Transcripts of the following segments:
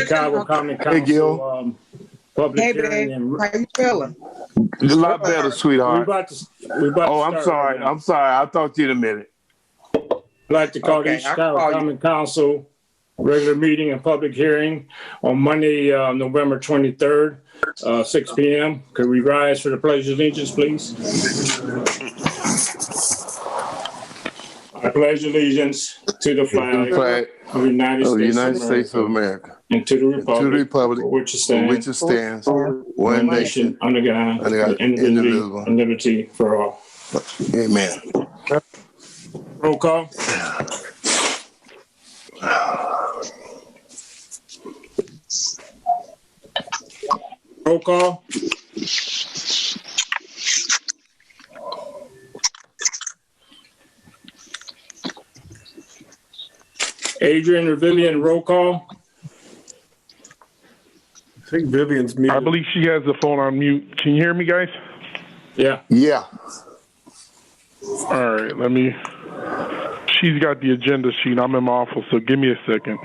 Chicago Common Council. Hey, Gil. Public Hey, hearing. babe. How you feeling? A lot better, sweetheart. We about Oh, to I'm start sorry. right now. I'm sorry. I'll talk to you in a minute. I'd like to call the Okay, Chicago I'll call Common Council regular meeting and public hearing on Monday, November 23rd, 6 p.m. Could we rise for the Pledge of Allegiance, please? I pledge allegiance to the flag of the United States of America and to the republic for which it stands, one nation, under God, indivisible, and liberty for all. Amen. Roll call. Roll call. Adrian or Vivian, roll call. I think Vivian's muted. I believe she has the phone on mute. Can you hear me, guys? Yeah. Yeah. All right, she's got the agenda sheet. I'm in my office, so give me a second.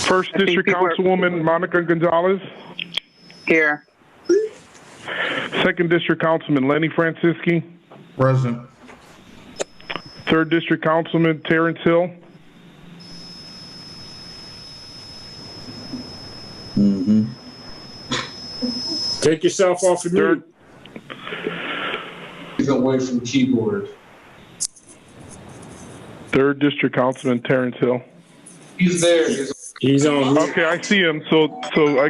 First District Councilwoman Monica Gonzalez. Here. Second District Councilman Lenny Francisci. Present. Third District Councilman Terrence Hill. Take yourself off the mute. He's away from keyboard. Third District Councilman Terrence Hill. He's there. He's on mute. Okay, I see him. So I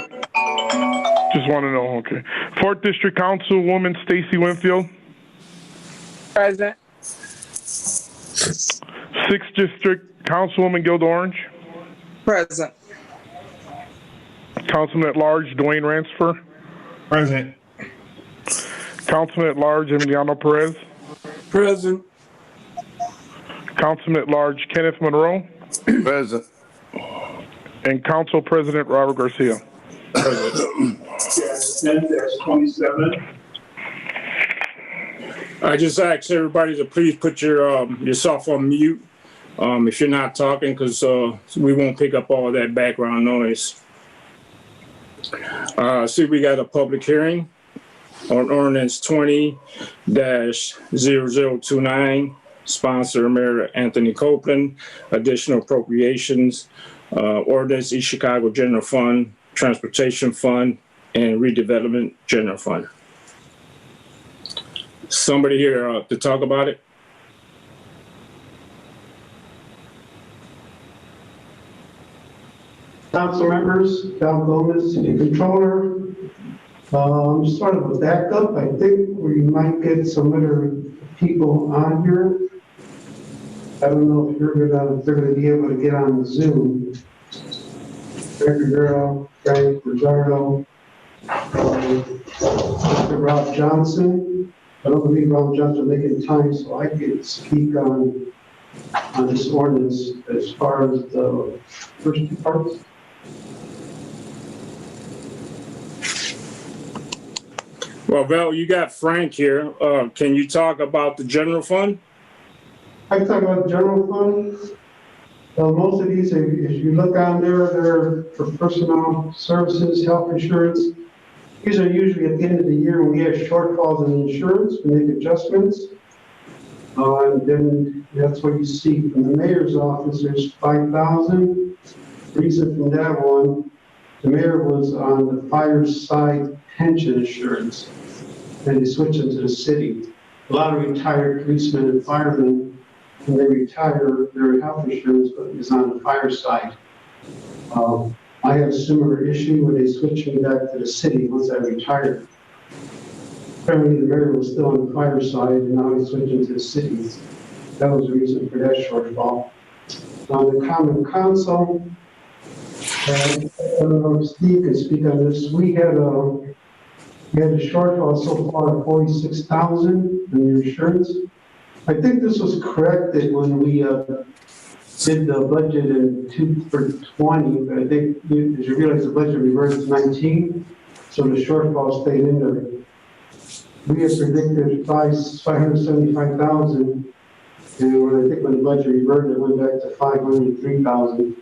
just want to know. Okay. Fourth District Councilwoman Stacy Winfield. Present. Sixth District Councilwoman Gilda Orange. Present. Councilman at Large Dwayne Ransford. Present. Councilman at Large Emiliano Perez. Present. Councilman at Large Kenneth Monroe. Present. And Council President Robert Garcia. Present. 10-27. I just asked everybody to please put yourself on mute if you're not talking, because we won't pick up all that background noise. See, we got a public hearing on ordinance 20-0029, sponsor Mayor Anthony Copeland, additional appropriations, ordinance East Chicago General Fund, Transportation Fund, and Redevelopment General Fund. Somebody here to talk about it? Council members, Val Gomez, City Controller. Sort of a backup. I think we might get some other people on here. I don't know if they're going to be able to get on Zoom. Dr. Girl, Frank Rizzardo, Mr. Rob Johnson. I don't believe Rob Johnson making time, so I can speak on this ordinance as far as the first two parts. Well, Val, you got Frank here. Can you talk about the general fund? I can talk about the general fund. Most of these, if you look on there, they're for personnel services, health insurance. These are usually at the end of the year when we have shortfalls in insurance, we make adjustments. And then that's what you see from the mayor's office, there's 5,000. Reason from that one, the mayor was on the fireside pension insurance, and he switched it to the city. A lot of retired policemen and firemen, when they retire, their health insurance is on the fireside. I had a similar issue when they switched me back to the city once I retired. Apparently the mayor was still on the fireside, and now he's switching to the city. That was the reason for that shortfall. On the Common Council, Steve can speak on this. We had a shortfall so far of 46,000 in the insurance. I think this was corrected when we did the budget for 20, but I think as you realize the budget reverted to 19, so the shortfall stayed in there. We had predicted 575,000, and when the budget reverted, it went back to 503,000.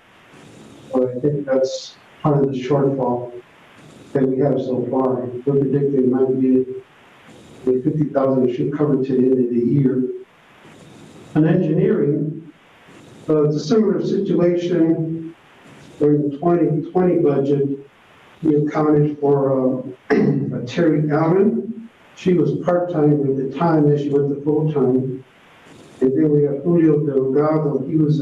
So I think that's part of the shortfall that we have so far. We're predicting it might be 50,000 should cover to the end of the year. On engineering, it's a similar situation during the 2020 budget. We accounted for Terry Allen. She was part-time at the time, then she went to full-time. And then we have Julio Delgado. He was,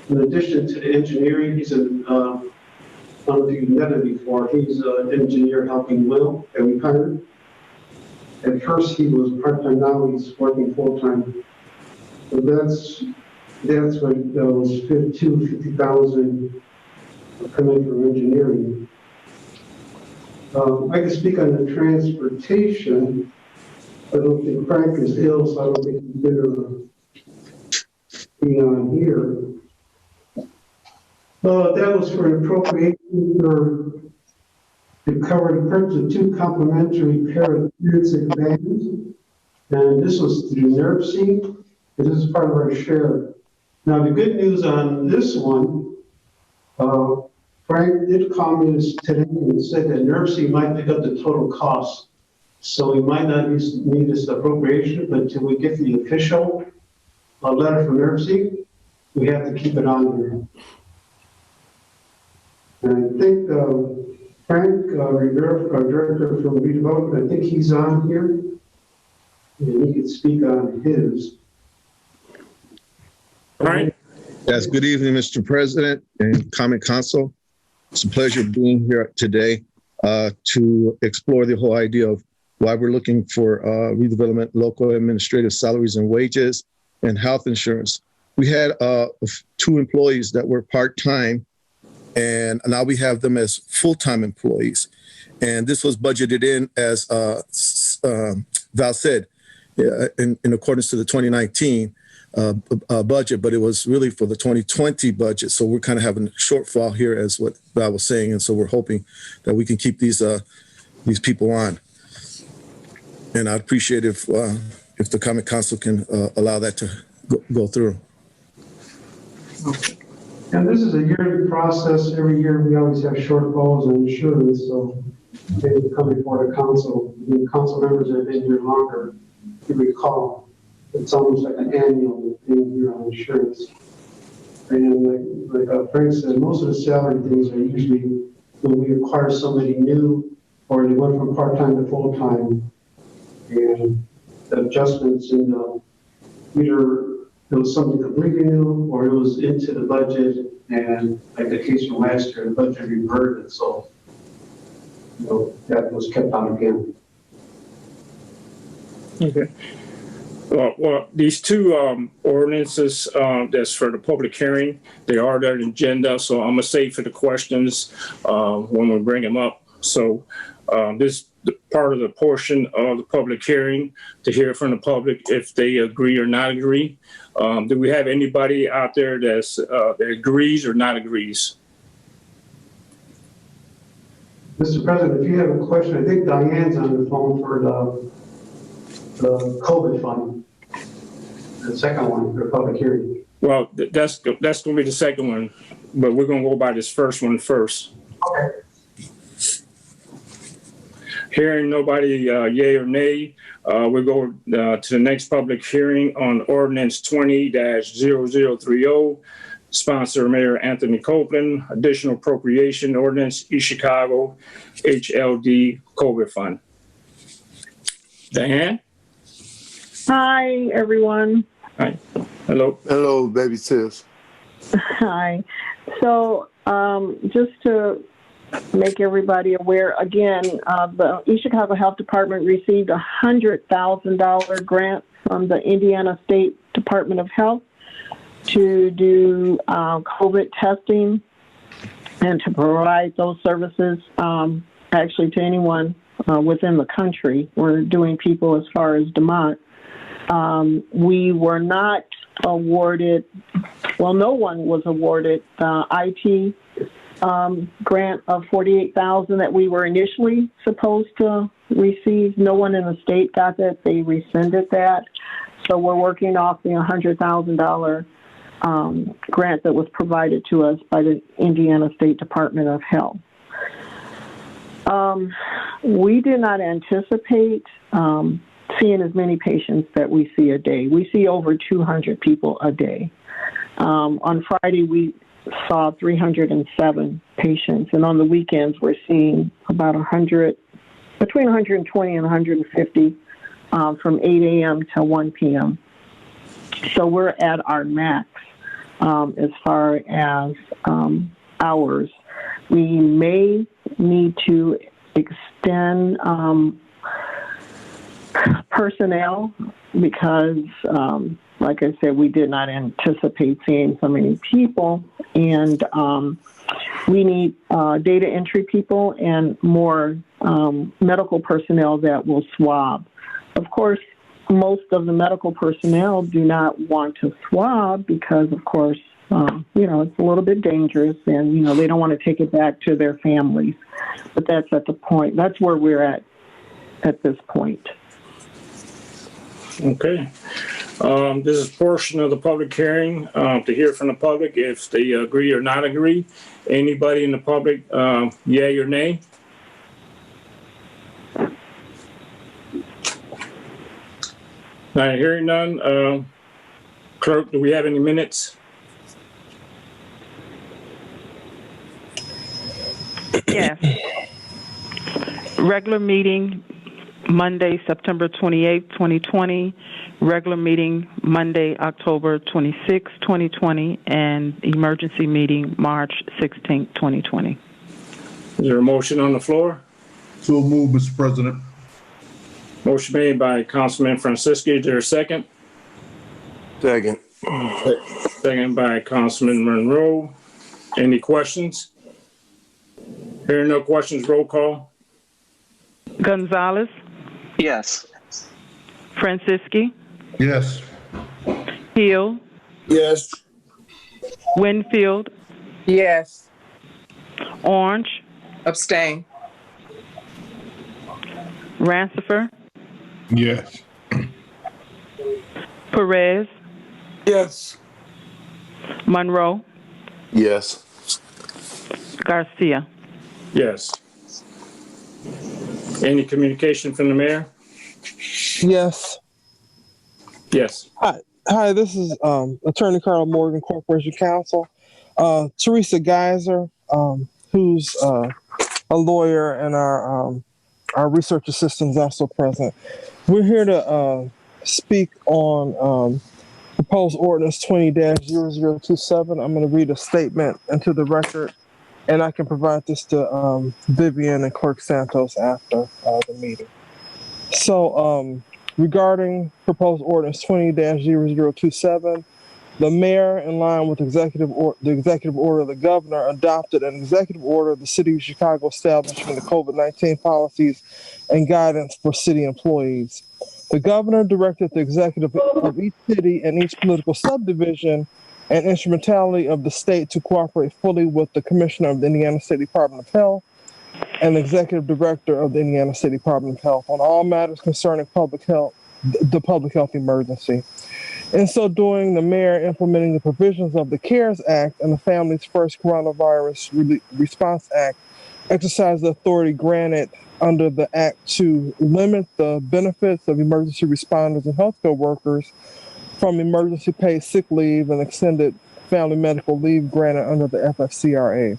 in addition to the engineering, he's I don't know if you've met him before, he's an engineer helping Will that we hired. At first he was part-time, now he's working full-time. So that's what those 50,000 coming from engineering. I can speak on the transportation. I don't think Frank is ill, so I don't think he's going to be on here. That was for an appropriation to cover the purchase of 2 complimentary pair of transit vans. And this was through NERC, and this is part of our share. Now, the good news on this one, Frank did call me today and said that NERC might pick up the total cost. So we might not need this appropriation, but until we get the official letter from NERC, we have to keep it on there. And I think Frank Rivera, our director from redevelopment, I think he's on here, and he could speak on his. All right. Yes, good evening, Mr. President and Common Council. It's a pleasure being here today to explore the whole idea of why we're looking for redevelopment, local administrative salaries and wages, and health insurance. We had 2 employees that were part-time, and now we have them as full-time employees. And this was budgeted in, as Val said, in accordance to the 2019 budget, but it was really for the 2020 budget. So we're kind of having a shortfall here, as what Val was saying. And so we're hoping that we can keep these people on. And I'd appreciate if the Common Council can allow that to go through. And this is a yearly process. Every year we always have shortfalls in insurance, so they come before the council. The council members that have been here longer, you recall, it's almost like an annual thing here on insurance. And like Frank said, most of the salary things are usually when we acquire somebody new or they went from part-time to full-time. And the adjustments in either it was something completely new or it was into the budget, and like the case from last year, the budget reverted, so that was kept on again. Okay. Well, these 2 ordinances that's for the public hearing, they are on the agenda, so I'm gonna save for the questions when we bring them up. So this part of the portion of the public hearing to hear from the public if they agree or not agree. Do we have anybody out there that agrees or not agrees? Mr. President, if you have a question, I think Diane's on the phone for the COVID fund, the second one, the public hearing. Well, that's going to be the second one, but we're going to go by this first one first. Okay. Hearing nobody yay or nay, we go to the next public hearing on ordinance 20-0030, sponsor Mayor Anthony Copeland, additional appropriation ordinance, East Chicago HLD COVID fund. Diane? Hi, everyone. Hi. Hello. Hello, baby sis. Hi. So just to make everybody aware, again, the East Chicago Health Department received a $100,000 grant from the Indiana State Department of Health to do COVID testing and to provide those services actually to anyone within the country. We're doing people as far as DeMont. We were not awarded well, no one was awarded the IT grant of $48,000 that we were initially supposed to receive. No one in the state got that. They rescinded that. So we're working off the $100,000 grant that was provided to us by the Indiana State Department of Health. We did not anticipate seeing as many patients that we see a day. We see over 200 people a day. On Friday, we saw 307 patients, and on the weekends, we're seeing about 100, between 120 and 150 from 8 a.m. to 1 p.m. So we're at our max as far as hours. We may need to extend personnel because, like I said, we did not anticipate seeing so many people, and we need data entry people and more medical personnel that will swab. Of course, most of the medical personnel do not want to swab because, of course, it's a little bit dangerous, and, they don't want to take it back to their families. But that's at the point. That's where we're at this point. Okay. This is a portion of the public hearing to hear from the public if they agree or not agree. Anybody in the public, yay or nay? Not hearing none. Clerk, do we have any minutes? Yes. Regular meeting Monday, September 28th, 2020. Regular meeting Monday, October 26th, 2020. And emergency meeting March 16th, 2020. Is there a motion on the floor? So moved, Mr. President. Motion made by Councilman Francisco. Is there a second? Second. Second by Councilman Monroe. Any questions? Hearing no questions, roll call. Gonzalez, Yes. Francisci, Yes. Hill, Yes. Winfield, Yes. Orange, Abstain. Rancifer, Yes. Perez, Yes. Monroe, Yes. Garcia. Yes. Any communication from the mayor? Yes. Yes. Hi, this is Attorney Carl Morgan, Corporation Counsel. Teresa Geiser, who's a lawyer, and our research assistant is also present. We're here to speak on proposed ordinance 20-0027. I'm going to read a statement into the record, and I can provide this to Vivian and Clerk Santos after the meeting. So, regarding proposed ordinance 20-0027, the mayor, in line with the executive order of the governor, adopted an executive order of the City of Chicago establishing the COVID-19 policies and guidance for city employees. The governor directed the executive of each city and each political subdivision and instrumentality of the state to cooperate fully with the Commissioner of the Indiana State Department of Health and the Executive Director of the Indiana State Department of Health on all matters concerning public health, the public health emergency. In so doing, the mayor, implementing the provisions of the CARES Act and the Families First Coronavirus Response Act, exercised the authority granted under the act to limit the benefits of emergency responders and healthcare workers from emergency paid sick leave and extended family medical leave granted under the FFCRA.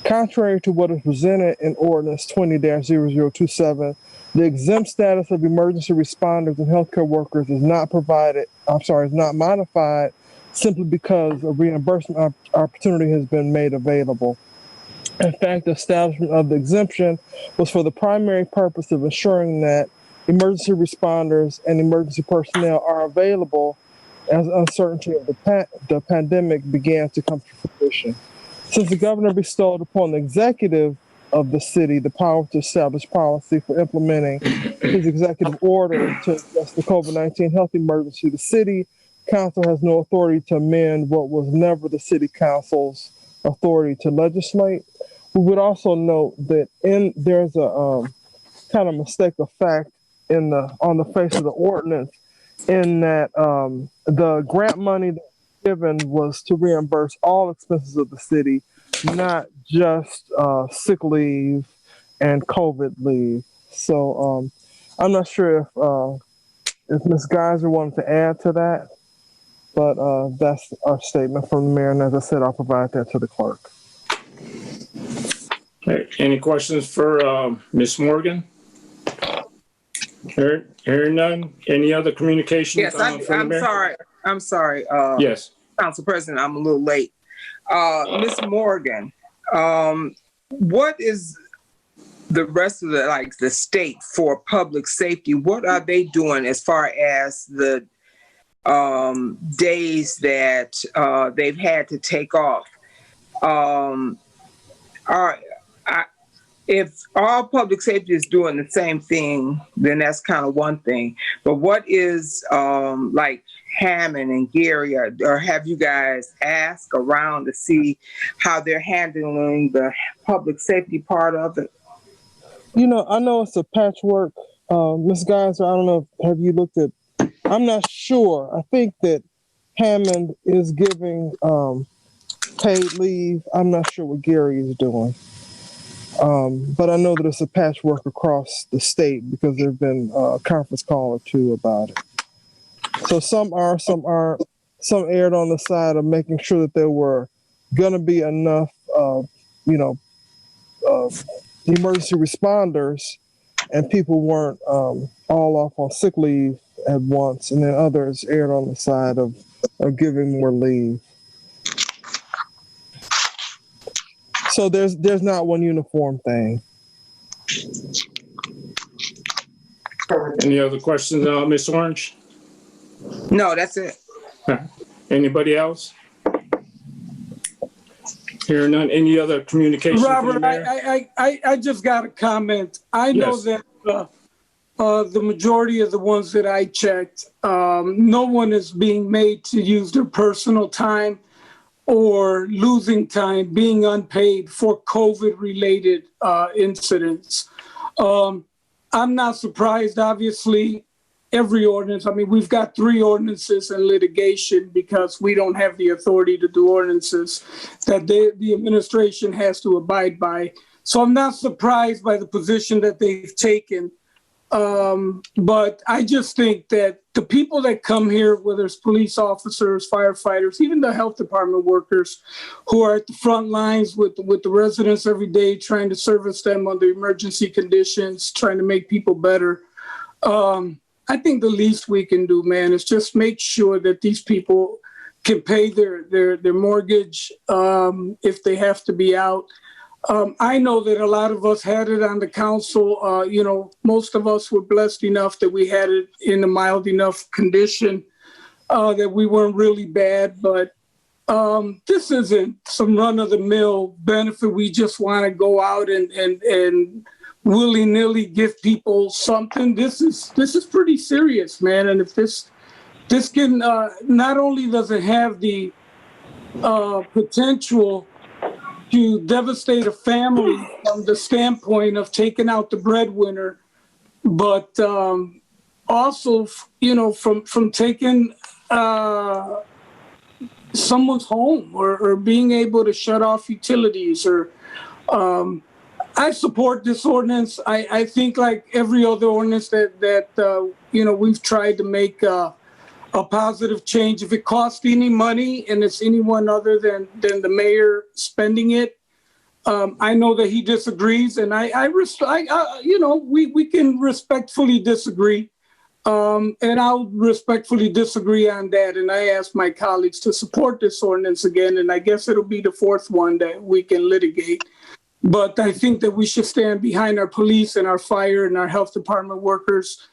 Contrary to what is presented in Ordinance 20-0027, the exempt status of emergency responders and healthcare workers is not modified simply because a reimbursement opportunity has been made available. In fact, the establishment of the exemption was for the primary purpose of ensuring that emergency responders and emergency personnel are available as uncertainty of the pandemic began to come to fruition. Since the governor bestowed upon the executive of the city the power to establish policy for implementing his executive order to address the COVID-19 health emergency, the city council has no authority to amend what was never the city council's authority to legislate. We would also note that there's a kind of mistake of fact on the face of the ordinance, in that the grant money that was given was to reimburse all expenses of the city, not just sick leave and COVID leave. So I'm not sure if Ms. Geiser wanted to add to that, but that's our statement from the mayor. And as I said, I'll provide that to the clerk. Okay. Any questions for Ms. Morgan? Hearing none. Any other communications? Yes, I'm sorry. Yes. Council President, I'm a little late. Ms. Morgan, what is the rest of the state for public safety? What are they doing as far as the days that they've had to take off? If all public safety is doing the same thing, then that's kind of one thing. But what is like Hammond and Gary, or have you guys asked around to see how they're handling the public safety part of it? You know, I know it's a patchwork. Ms. Geiser, I don't know, have you looked at, I'm not sure. I think that Hammond is giving paid leave. I'm not sure what Gary is doing. But I know that it's a patchwork across the state because there have been a conference call or two about it. So some are, some aren't. Some erred on the side of making sure that there were going to be enough, emergency responders, and people weren't all off on sick leave at once. And then others erred on the side of giving more leave. So there's not one uniform thing. Any other questions, Ms. Orange? No, that's it. Anybody else? Hearing none. Any other communication? Robert, I just got a comment. I know that the majority of the ones that I checked, no one is being made to use their personal time or losing time, being unpaid for COVID-related incidents. I'm not surprised, obviously. Every ordinance, we've got 3 ordinances in litigation because we don't have the authority to do ordinances that the administration has to abide by. So I'm not surprised by the position that they've taken. But I just think that the people that come here, whether it's police officers, firefighters, even the health department workers who are at the front lines with the residents every day, trying to service them under emergency conditions, trying to make people better. I think the least we can do, man, is just make sure that these people can pay their mortgage if they have to be out. I know that a lot of us had it on the council. Most of us were blessed enough that we had it in a mild enough condition that we weren't really bad. But this isn't some run-of-the-mill benefit. We just want to go out and willy-nilly give people something. This is pretty serious, man. And if this can not only does it have the potential to devastate a family from the standpoint of taking out the breadwinner, but also, from taking someone's home or being able to shut off utilities or. I support this ordinance. I think, like every other ordinance that we've tried to make a positive change. If it costs any money and it's anyone other than the mayor spending it, I know that he disagrees, and we can respectfully disagree, and I'll respectfully disagree on that. And I ask my colleagues to support this ordinance again, and I guess it'll be the 4th one that we can litigate. But I think that we should stand behind our police and our fire and our health department workers,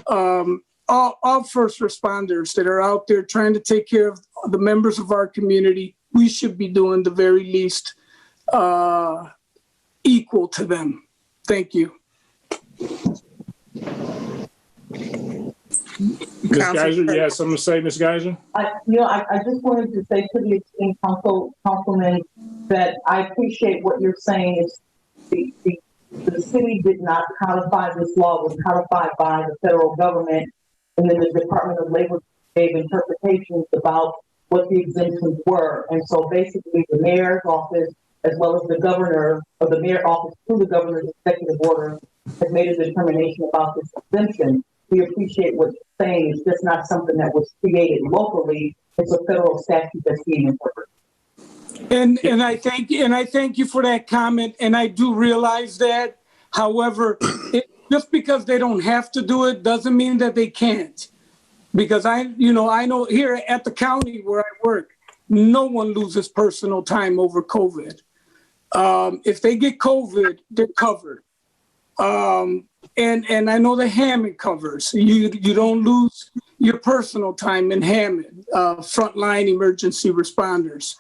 all first responders that are out there trying to take care of the members of our community. We should be doing the very least equal to them. Thank you. Ms. Geiser, you have something to say, Ms. Geiser? I just wanted to say to the esteemed councilman that I appreciate what you're saying. Is the city did not codify this law; it was codified by the federal government, and then the Department of Labor gave interpretations about what the exemptions were. And so basically, the mayor's office, as well as the governor, or the mayor's office through the governor's executive order, has made a determination about this exemption. We appreciate what you're saying. It's just not something that was created locally. It's a federal statute that's being interpreted. And I thank you for that comment. And I do realize that. However, just because they don't have to do it doesn't mean that they can't. Because I know here at the county where I work, no one loses personal time over COVID. If they get COVID, they're covered. And I know the Hammond covers. You don't lose your personal time in Hammond, frontline emergency responders.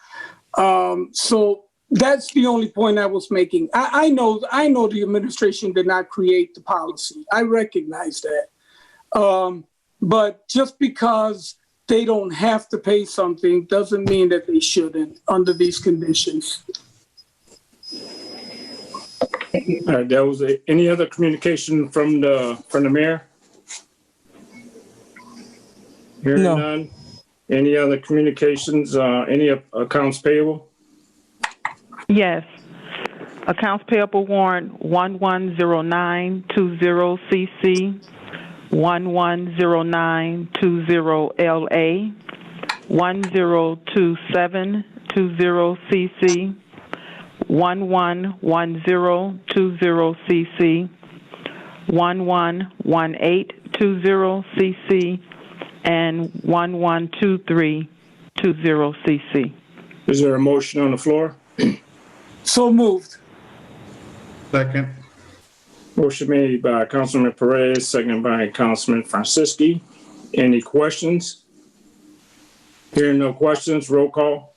So that's the only point I was making. I know the administration did not create the policy. I recognize that. But just because they don't have to pay something doesn't mean that they shouldn't under these conditions. All right, that was any other communication from the mayor? Hearing none. Any other communications? Any accounts payable? Yes. Accounts payable warrant 110920CC, 110920LA, 102720CC, 111020CC, 111820CC, and 112320CC. Is there a motion on the floor? So moved. Second. Motion made by Councilman Perez, seconded by Councilman Franciski. Any questions? Hearing no questions, roll call.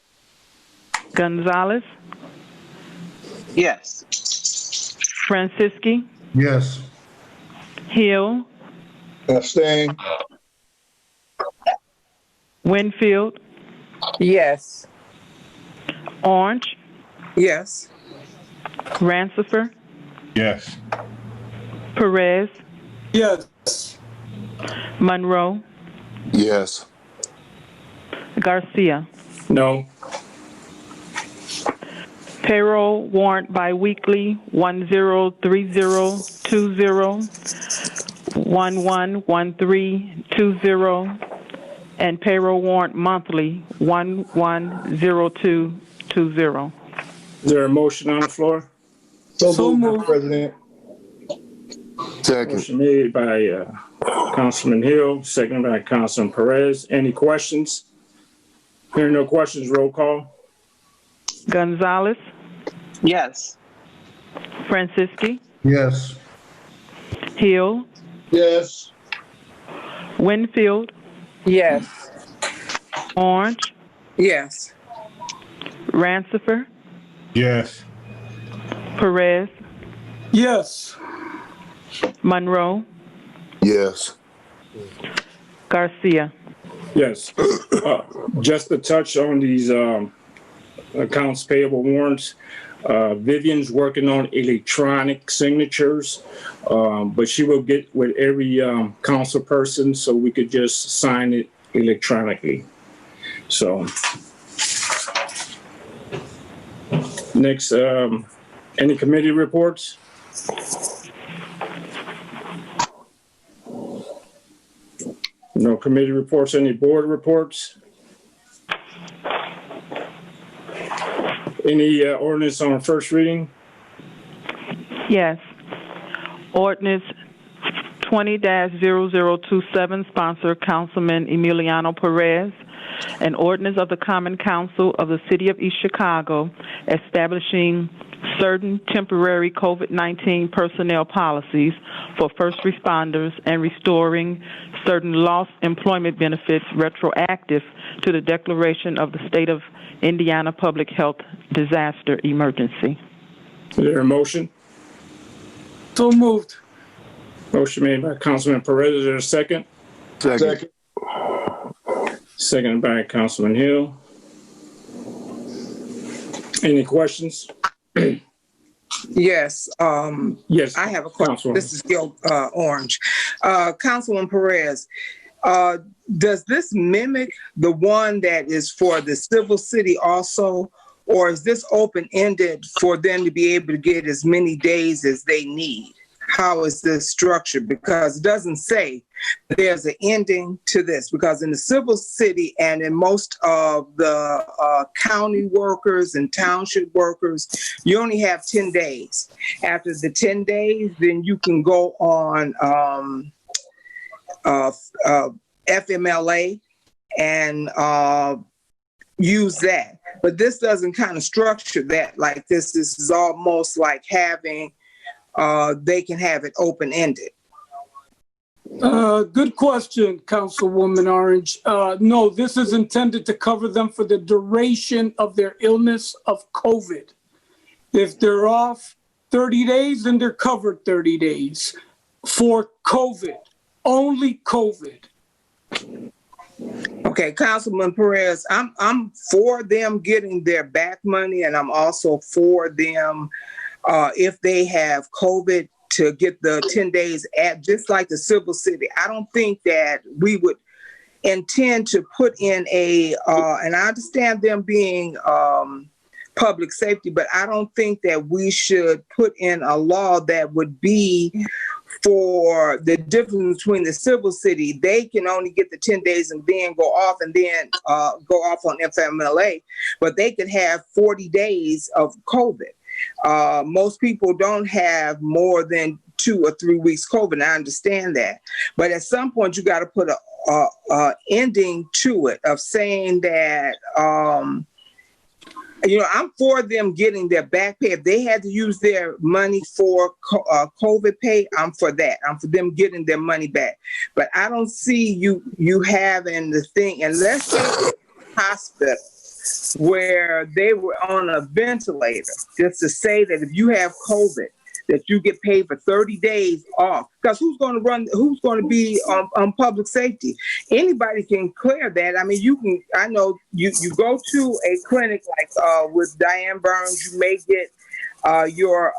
Gonzalez, Yes. Franciski, Yes. Hill, Abstain. Winfield, Yes. Orange, Yes. Rancifer, Yes. Perez, Yes. Monroe, Yes. Garcia. No. Payroll warrant biweekly 103020, 111320, and payroll warrant monthly 110220. Is there a motion on the floor? So moved. President. Second. Motion made by Councilman Hill, seconded by Councilman Perez. Any questions? Hearing no questions, roll call. Gonzalez, Yes. Franciski, Yes. Hill, Yes. Winfield, Yes. Orange, Yes. Rancifer, Yes. Perez, Yes. Monroe, Yes. Garcia. Yes. Just to touch on these accounts payable warrants, Vivian's working on electronic signatures, but she will get with every council person so we could just sign it electronically. So next, any committee reports? No committee reports. Any board reports? Any ordinance on first reading? Yes. Ordinance 20-0027, sponsor Councilman Emiliano Perez. An ordinance of the Common Council of the City of East Chicago establishing certain temporary COVID-19 personnel policies for first responders and restoring certain lost employment benefits retroactive to the declaration of the State of Indiana Public Health Disaster Emergency. Is there a motion? So moved. Motion made by Councilman Perez. Is there a second? Second. Seconded by Councilman Hill. Any questions? Yes. Yes. I have a question. Councilwoman. This is Gil Orange. Councilwoman Perez, does this mimic the one that is for the civil city also, or is this open-ended for them to be able to get as many days as they need? How is this structured? Because it doesn't say there's an ending to this, because in the civil city and in most of the county workers and township workers, you only have 10 days. After the 10 days, then you can go on FMLA and use that. But this doesn't kind of structure that like this. This is almost like having they can have it open-ended. Good question, Councilwoman Orange. No, this is intended to cover them for the duration of their illness of COVID. If they're off 30 days, then they're covered 30 days for COVID, only COVID. Okay, Councilman Perez, I'm for them getting their back money, and I'm also for them if they have COVID to get the 10 days at just like the civil city. I don't think that we would intend to put in a, and I understand them being public safety, but I don't think that we should put in a law that would be for the difference between the civil city. They can only get the 10 days and then go off and then go off on FMLA, but they could have 40 days of COVID. Most people don't have more than 2 or 3 weeks COVID, and I understand that. But at some point, you got to put a ending to it of saying that, I'm for them getting their back pay. If they had to use their money for COVID pay, I'm for that. I'm for them getting their money back. But I don't see you having the thing, unless they were in the hospital where they were on a ventilator, just to say that if you have COVID, that you get paid for 30 days off. Because who's going to be on public safety? Anybody can clear that. I mean, I know you go to a clinic like with Diane Burns, you may get your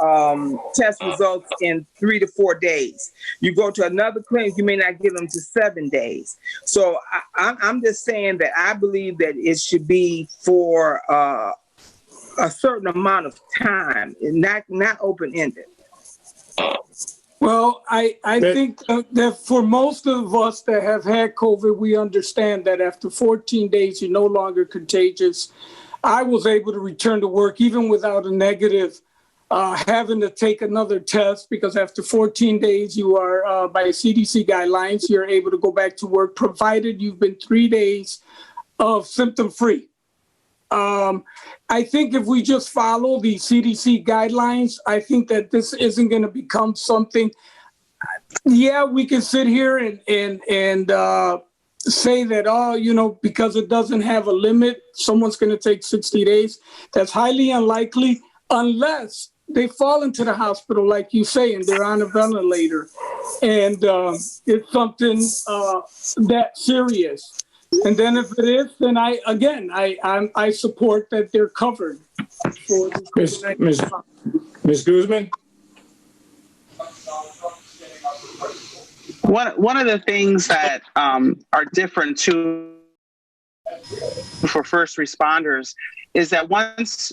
test results in 3 to 4 days. You go to another clinic, you may not get them to 7 days. So I'm just saying that I believe that it should be for a certain amount of time, not open-ended. Well, I think that for most of us that have had COVID, we understand that after 14 days, you're no longer contagious. I was able to return to work even without a negative, having to take another test, because after 14 days, you are, by CDC guidelines, you're able to go back to work, provided you've been 3 days of symptom-free. I think if we just follow the CDC guidelines, I think that this isn't going to become something. Yeah, we can sit here and say that, because it doesn't have a limit, someone's going to take 60 days. That's highly unlikely unless they fall into the hospital, like you say, and they're on a ventilator, and it's something that serious. And then if it is, then I support that they're covered. Ms. Guzman? One of the things that are different too for first responders is that once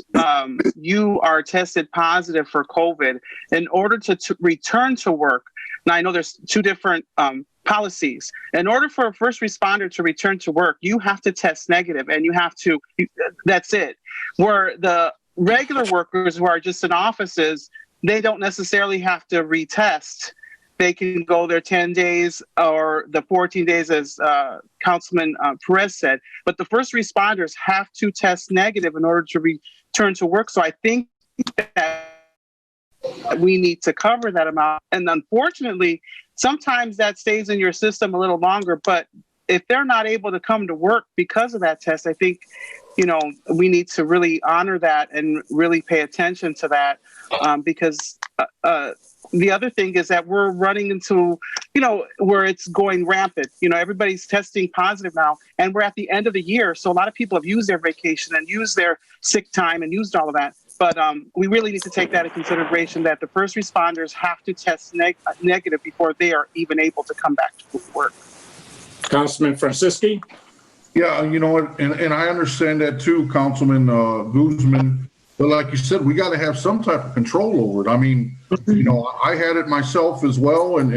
you are tested positive for COVID, in order to return to work, now I know there's two different policies. In order for a first responder to return to work, you have to test negative, and that's it. Where the regular workers who are just in offices, they don't necessarily have to retest. They can go their 10 days or the 14 days, as Councilman Perez said. But the first responders have to test negative in order to return to work. So I think that we need to cover that amount. And unfortunately, sometimes that stays in your system a little longer. But if they're not able to come to work because of that test, I think, we need to really honor that and really pay attention to that, because the other thing is that we're running into, where it's going rampant. Everybody's testing positive now, and we're at the end of the year. So a lot of people have used their vacation and used their sick time and used all of that. But we really need to take that into consideration, that the first responders have to test negative before they are even able to come back to work. Councilman Franciski? Yeah, and I understand that too, Councilman Guzman. But like you said, we got to have some type of control over it. I mean, I had it myself as well, and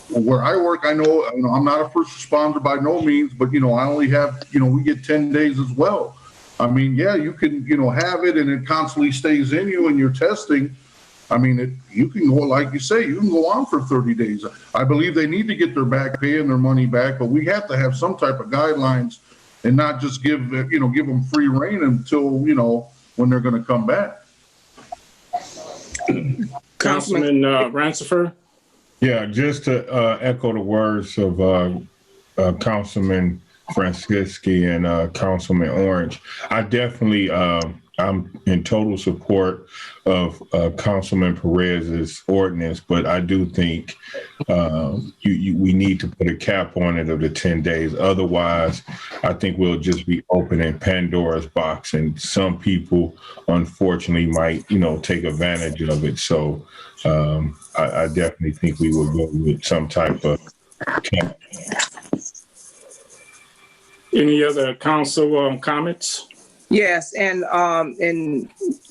where I work, I know I'm not a first responder by no means, but I only have we get 10 days as well. I mean, yeah, you can have it and it constantly stays in you and you're testing. I mean, you can go, like you say, you can go on for 30 days. I believe they need to get their back pay and their money back, but we have to have some type of guidelines and not just give them free rein until, when they're going to come back. Councilman Rancifer? Yeah, just to echo the words of Councilman Franciski and Councilman Orange, I definitely, I'm in total support of Councilman Perez's ordinance, but I do think we need to put a cap on it of the 10 days. Otherwise, I think we'll just be opening Pandora's box, and some people, unfortunately, might, take advantage of it. So I definitely think we will go with some type of cap. Any other council comments? Yes, and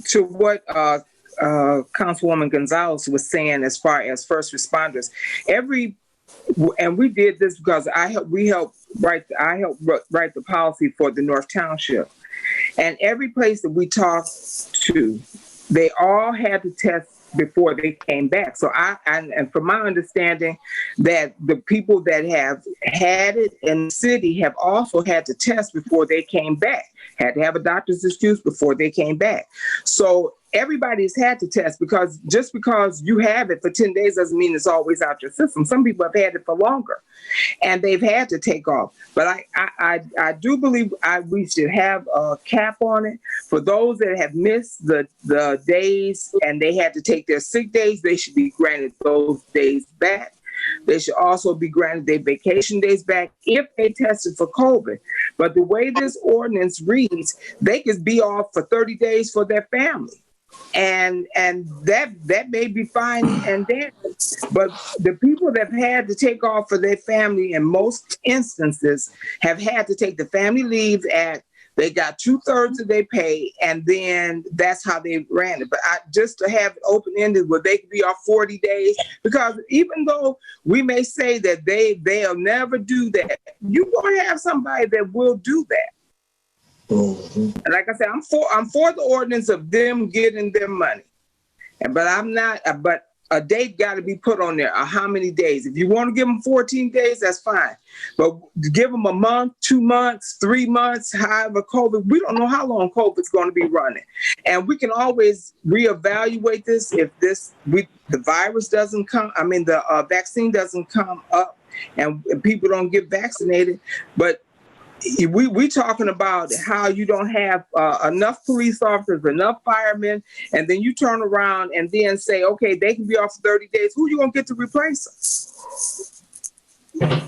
to what Councilwoman Gonzalez was saying as far as first responders, and we did this because I helped write the policy for the North Township, and every place that we talked to, they all had to test before they came back. So and from my understanding, that the people that have had it in the city have also had to test before they came back, had to have a doctor's excuse before they came back. So everybody's had to test, because just because you have it for 10 days doesn't mean it's always out your system. Some people have had it for longer and they've had to take off. But I do believe we should have a cap on it. For those that have missed the days and they had to take their sick days, they should be granted those days back. They should also be granted their vacation days back if they tested for COVID. But the way this ordinance reads, they could be off for 30 days for their family. And that may be fine and dandy, but the people that have had to take off for their family in most instances have had to take the family leave they got 2/3 of their pay, and then that's how they ran it. But just to have it open-ended where they could be off 40 days, because even though we may say that they'll never do that, you're going to have somebody that will do that. And like I said, I'm for the ordinance of them getting their money, but I'm not. But a date got to be put on there. How many days? If you want to give them 14 days, that's fine. But give them a month, 2 months, 3 months, however COVID. We don't know how long COVID's going to be running, and we can always reevaluate this if the virus doesn't come. I mean, the vaccine doesn't come up, and people don't get vaccinated, but. We talking about how you don't have enough police officers, enough firemen, and then you turn around and then say, okay, they can be off for 30 days. Who are you going to get to replace them?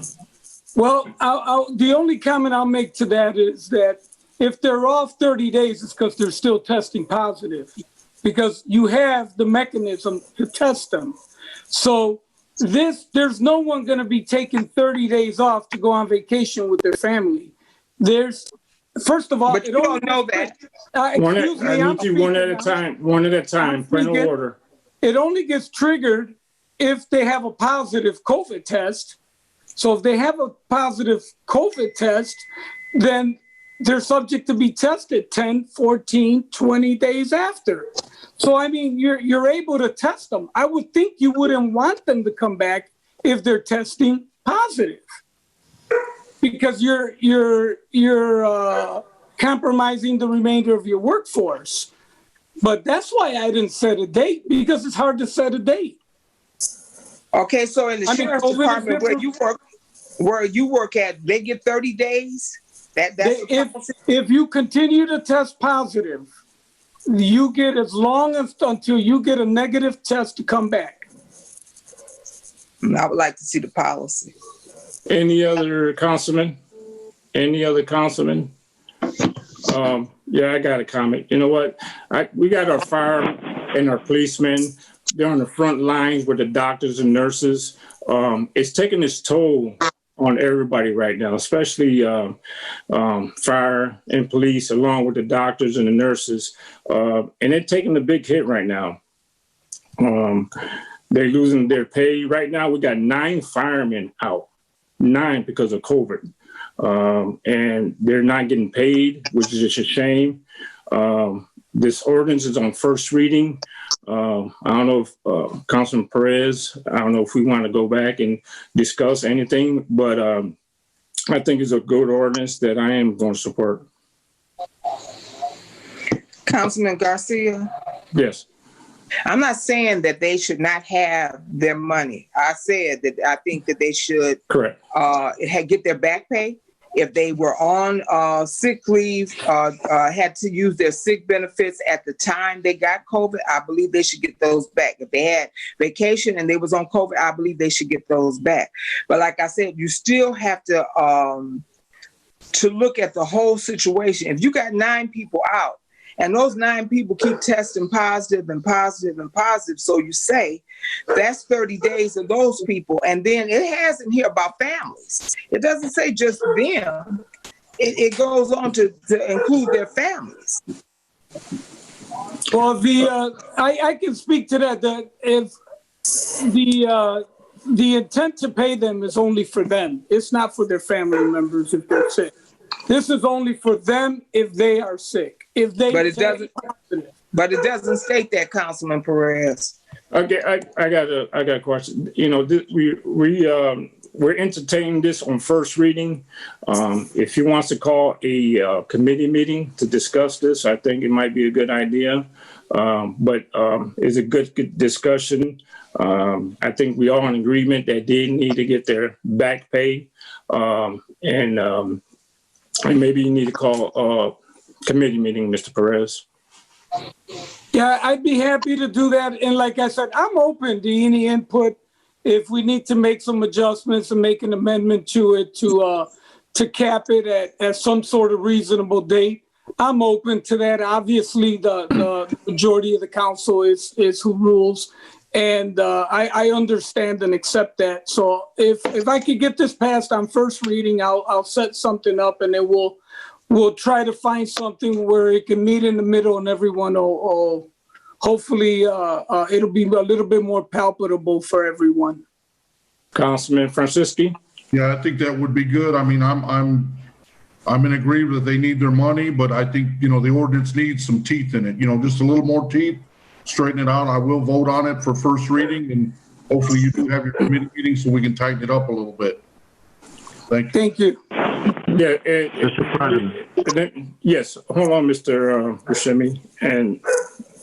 Well, the only comment I'll make to that is that if they're off 30 days, it's because they're still testing positive, because you have the mechanism to test them. So there's no one going to be taking 30 days off to go on vacation with their family. First of all, but you don't know that. One at a time. One at a time. Point of order. It only gets triggered if they have a positive COVID test. So if they have a positive COVID test, then they're subject to be tested 10, 14, 20 days after. So, I mean, you're able to test them. I would think you wouldn't want them to come back if they're testing positive, because you're compromising the remainder of your workforce. But that's why I didn't set a date, because it's hard to set a date. Okay, so in the sheriff's department where you work at, they get 30 days? That's if you continue to test positive you get as long as until you get a negative test to come back. I would like to see the policy. Any other councilman? Any other councilman? Yeah, I got a comment. You know what? We got our fire and our policemen. They're on the front lines with the doctors and nurses. It's taking its toll on everybody right now, especially fire and police, along with the doctors and the nurses. And they're taking a big hit right now. They're losing their pay. Right now, we got 9 firemen out, 9 because of COVID. And they're not getting paid, which is just a shame. This ordinance is on first reading. I don't know if Councilman Perez, I don't know if we want to go back and discuss anything, but I think it's a good ordinance that I am going to support. Councilman Garcia? Yes. I'm not saying that they should not have their money. I said that I think that they should get their back pay. If they were on sick leave, had to use their sick benefits at the time they got COVID, I believe they should get those back. If they had vacation and they was on COVID, I believe they should get those back. But like I said, you still have to look at the whole situation. If you got 9 people out, and those 9 people keep testing positive and positive and positive, so you say that's 30 days of those people. And then it has in here about families. It doesn't say just them. It goes on to include their families. Well, I can speak to that. That if the intent to pay them is only for them, it's not for their family members if they're sick. This is only for them if they are sick. If they, but it doesn't state that, Councilman Perez. Okay, I got a question. You know, we're entertaining this on first reading. If he wants to call a committee meeting to discuss this, I think it might be a good idea. But it's a good discussion. I think we all in agreement that they need to get their back pay, and maybe you need to call a committee meeting, Mr. Perez. Yeah, I'd be happy to do that. And like I said, I'm open to any input. If we need to make some adjustments and make an amendment to it to cap it at some sort of reasonable date, I'm open to that. Obviously, the majority of the council is who rules. And I understand and accept that. So if I could get this passed on first reading, I'll set something up, and then we'll try to find something where it can meet in the middle, and everyone will hopefully it'll be a little bit more palpable for everyone. Councilman Francisci? Yeah, I think that would be good. I mean, I'm in agreement that they need their money, but I think, you know, the ordinance needs some teeth in it, you know, just a little more teeth. Straighten it out. I will vote on it for first reading, and hopefully you do have your committee meeting so we can tighten it up a little bit. Thank you. Thank you. Yeah, Mr. President. Yes, hold on, Mr. Buscemi. And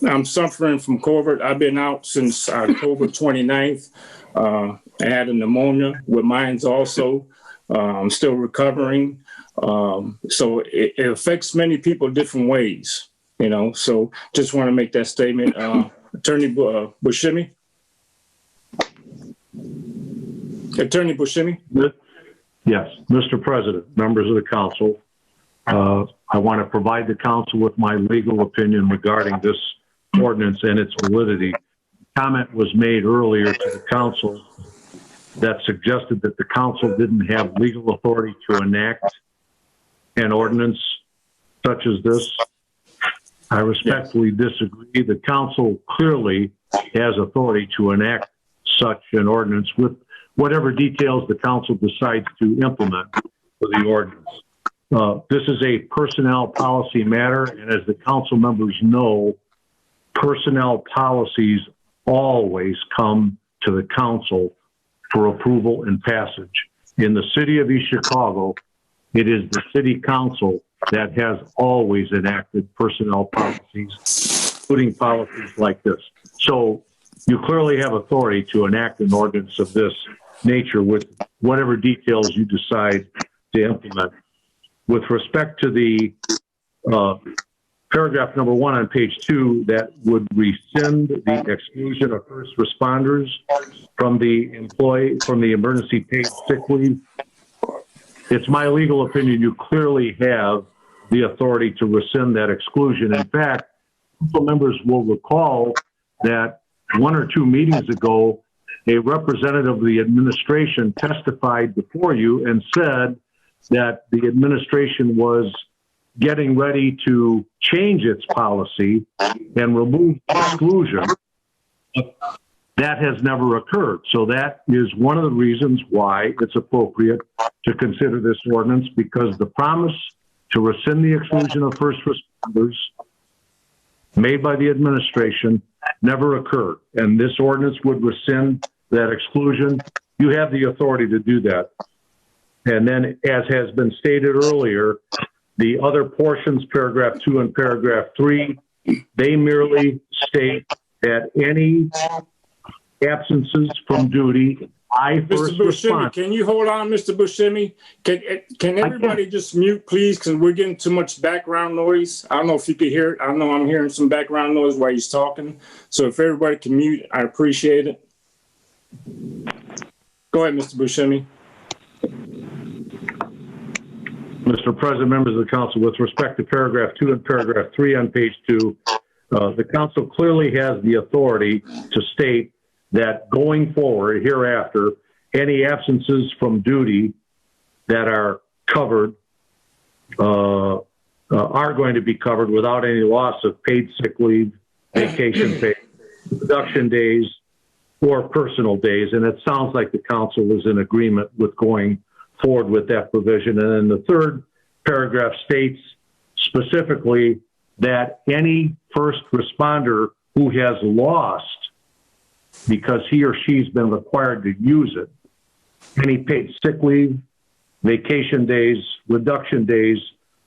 I'm suffering from COVID. I've been out since October 29th. I had a pneumonia with mine also. I'm still recovering. So it affects many people different ways. You know, so just want to make that statement. Attorney Buscemi? Attorney Buscemi? Yes, Mr. President, members of the council, I want to provide the council with my legal opinion regarding this ordinance and its validity. Comment was made earlier to the council that suggested that the council didn't have legal authority to enact an ordinance such as this. I respectfully disagree. The council clearly has authority to enact such an ordinance with whatever details the council decides to implement for the ordinance. This is a personnel policy matter, and as the council members know, personnel policies always come to the council for approval and passage. In the city of East Chicago, it is the city council that has always enacted personnel policies, including policies like this. So you clearly have authority to enact an ordinance of this nature with whatever details you decide to implement. With respect to the paragraph number 1 on page 2 that would rescind the exclusion of first responders from the emergency paid sick leave. It's my legal opinion you clearly have the authority to rescind that exclusion. In fact, council members will recall that 1 or 2 meetings ago, a representative of the administration testified before you and said that the administration was getting ready to change its policy and remove exclusion. That has never occurred. So that is one of the reasons why it's appropriate to consider this ordinance, because the promise to rescind the exclusion of first responders made by the administration never occurred. And this ordinance would rescind that exclusion. You have the authority to do that. And then, as has been stated earlier, the other portions, paragraph 2 and paragraph 3, they merely state that any absences from duty by first Mr. Buscemi, responder. can you hold on, Mr. Buscemi? Can everybody just mute, please? Because we're getting too much background noise. I don't know if you could hear it. I know I'm hearing some background noise while he's talking. So if everybody can mute, I appreciate it. Go ahead, Mr. Buscemi. Mr. President, members of the council, with respect to paragraph 2 and paragraph 3 on page 2, the council clearly has the authority to state that going forward, hereafter, any absences from duty that are covered are going to be covered without any loss of paid sick leave, vacation pay, deduction days, or personal days. And it sounds like the council is in agreement with going forward with that provision. And then the third paragraph states specifically that any first responder who has lost, because he or she's been required to use it, any paid sick leave, vacation days, reduction days,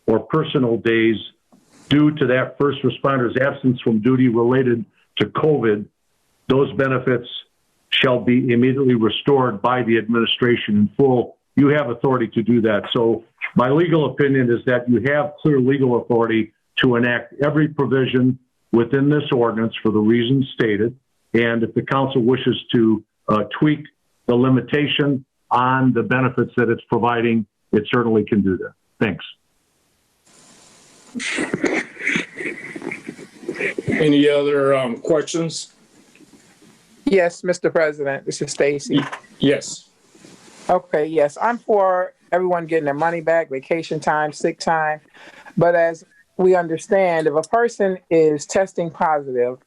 or personal days due to that first responder's absence from duty related to COVID, those benefits shall be immediately restored by the administration in full. You have authority to do that. So my legal opinion is that you have clear legal authority to enact every provision within this ordinance for the reasons stated. And if the council wishes to tweak the limitation on the benefits that it's providing, it certainly can do that. Thanks. Any other questions? Yes, Mr. President, this is Stacy. Yes. Okay, yes, I'm for everyone getting their money back, vacation time, sick time. But as we understand, if a person is testing positive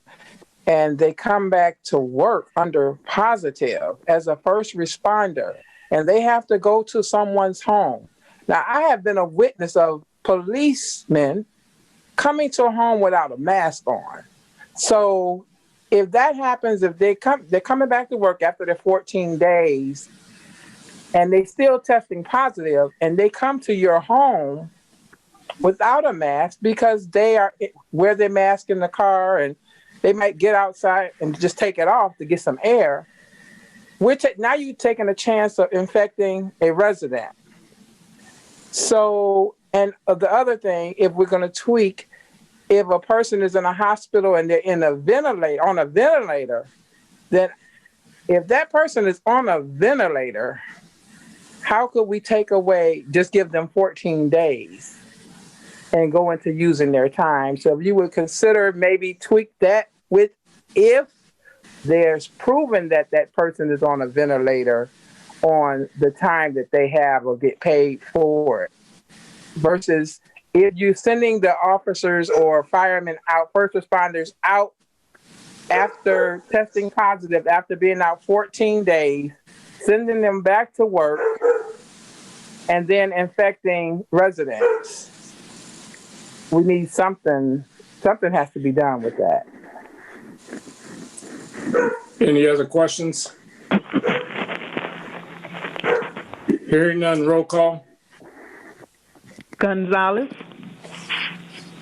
and they come back to work under positive as a first responder, and they have to go to someone's home. Now, I have been a witness of policemen coming to a home without a mask on. So if that happens, if they're coming back to work after their 14 days and they still testing positive and they come to your home without a mask because they wear their mask in the car and they might get outside and just take it off to get some air, now you're taking a chance of infecting a resident. So, and the other thing, if we're going to tweak, if a person is in a hospital and they're on a ventilator, then if that person is on a ventilator, how could we just give them 14 days and go into using their time? So if you would consider maybe tweak that if there's proven that that person is on a ventilator on the time that they have or get paid for it, versus if you're sending the officers or firemen out, first responders out after testing positive, after being out 14 days, sending them back to work, and then infecting residents. We need something has to be done with that. Any other questions? Hearing none, roll call. Gonzalez?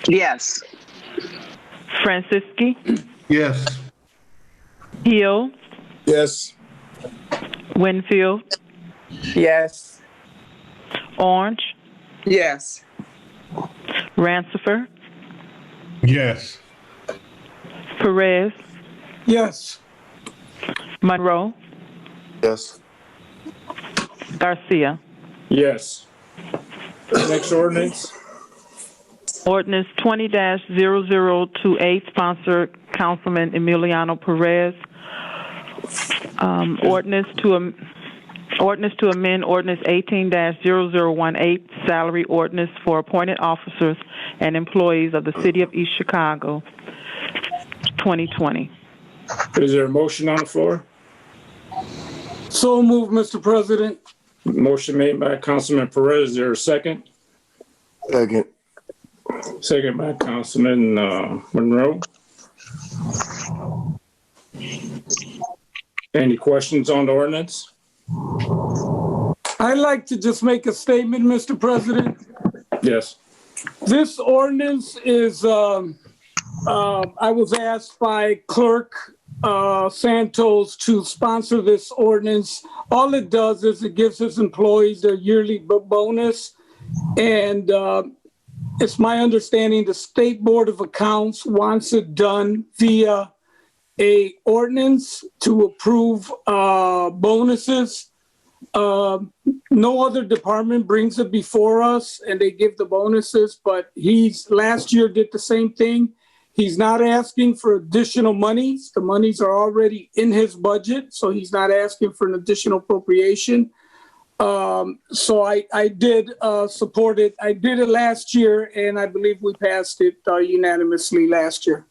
Yes. Francisci? Yes. Hill? Yes. Winfield? Yes. Orange? Yes. Rancifer? Yes. Perez, Yes. Monroe, Yes. Garcia. Yes. Next ordinance. Ordinance 20-0028, sponsor Councilman Emiliano Perez. Ordinance to amend Ordinance 18-0018, salary ordinance for appointed officers and employees of the City of East Chicago, 2020. Is there a motion on the floor? So moved, Mr. President. Motion made by Councilman Perez. Is there a second? Second. Second by Councilman Monroe. Any questions on the ordinance? I'd like to just make a statement, Mr. President. Yes. This ordinance is, I was asked by Clerk Santos to sponsor this ordinance. All it does is it gives his employees their yearly bonus. And it's my understanding the State Board of Accounts wants it done via a ordinance to approve bonuses. No other department brings it before us and they give the bonuses, but last year did the same thing. He's not asking for additional monies. The monies are already in his budget, so he's not asking for an additional appropriation. So I did support it. I did it last year, and I believe we passed it unanimously last year.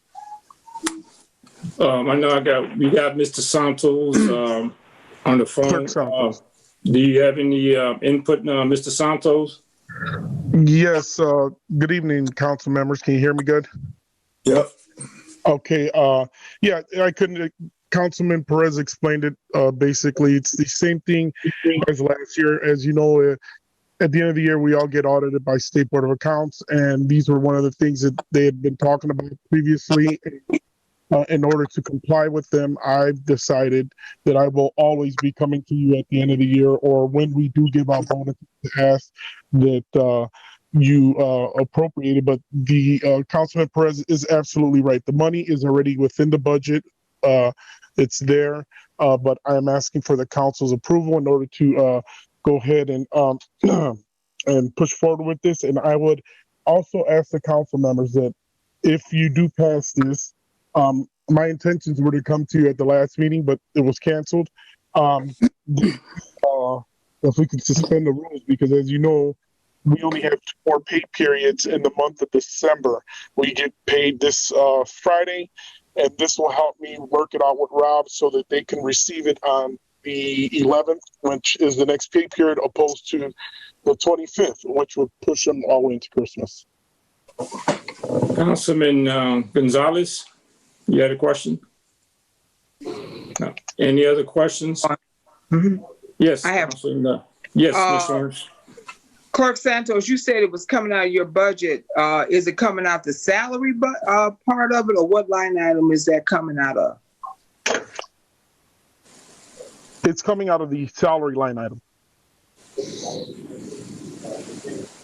I know we got Mr. Santos on the phone. Do you have any input, Mr. Santos? Yes. Good evening, council members. Can you hear me good? Yep. Okay. Yeah, I couldn't. Councilman Perez explained it. Basically, it's the same thing as last year. As you know, at the end of the year, we all get audited by State Board of Accounts, and these were one of the things that they had been talking about previously. In order to comply with them, I've decided that I will always be coming to you at the end of the year, or when we do give out bonuses, to ask that you appropriate it. But the Councilman Perez is absolutely right. The money is already within the budget. It's there, but I am asking for the council's approval in order to go ahead and and push forward with this. And I would also ask the council members that if you do pass this, my intentions were to come to you at the last meeting, but it was canceled. If we could suspend the rules, because as you know, we only have 2 more pay periods in the month of December. We get paid this Friday, and this will help me work it out with Rob so that they can receive it on the 11th, which is the next pay period, opposed to the 25th, which would push them all the way into Christmas. Councilman Gonzalez, you had a question? No. Any other questions? Mm-hmm. Yes, I have. Yes, Ms. Orange. Clerk Santos, you said it was coming out of your budget. Is it coming out the salary part of it, or what line item is that coming out of? It's coming out of the salary line item.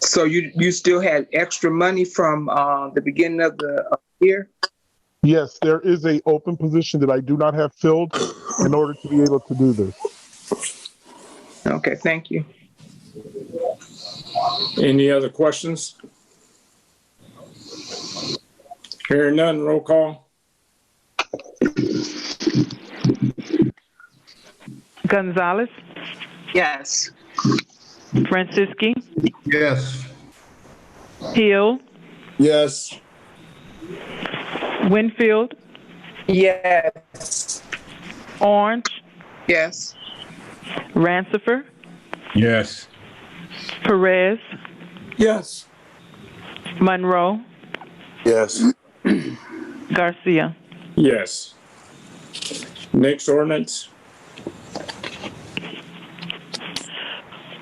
So you still had extra money from the beginning of the year? Yes, there is a open position that I do not have filled in order to be able to do this. Okay, thank you. Any other questions? Hearing none, roll call. Gonzalez, Yes. Francisci, Yes. Hill, Yes. Winfield, Yes. Orange, Yes. Rancifer, Yes. Perez, Yes. Monroe, Yes. Garcia. Yes. Next ordinance.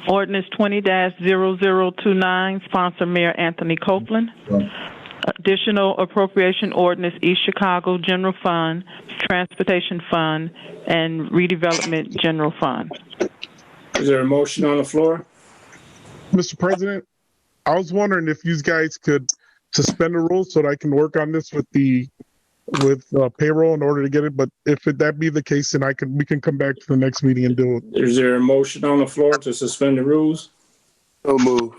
Ordinance 20-0029, sponsor Mayor Anthony Copeland. Additional appropriation ordinance, East Chicago General Fund, Transportation Fund, and Redevelopment General Fund. Is there a motion on the floor? Mr. President, I was wondering if you guys could suspend the rules so that I can work on this with payroll in order to get it. But if that be the case, then we can come back to the next meeting and do it. Is there a motion on the floor to suspend the rules? So move.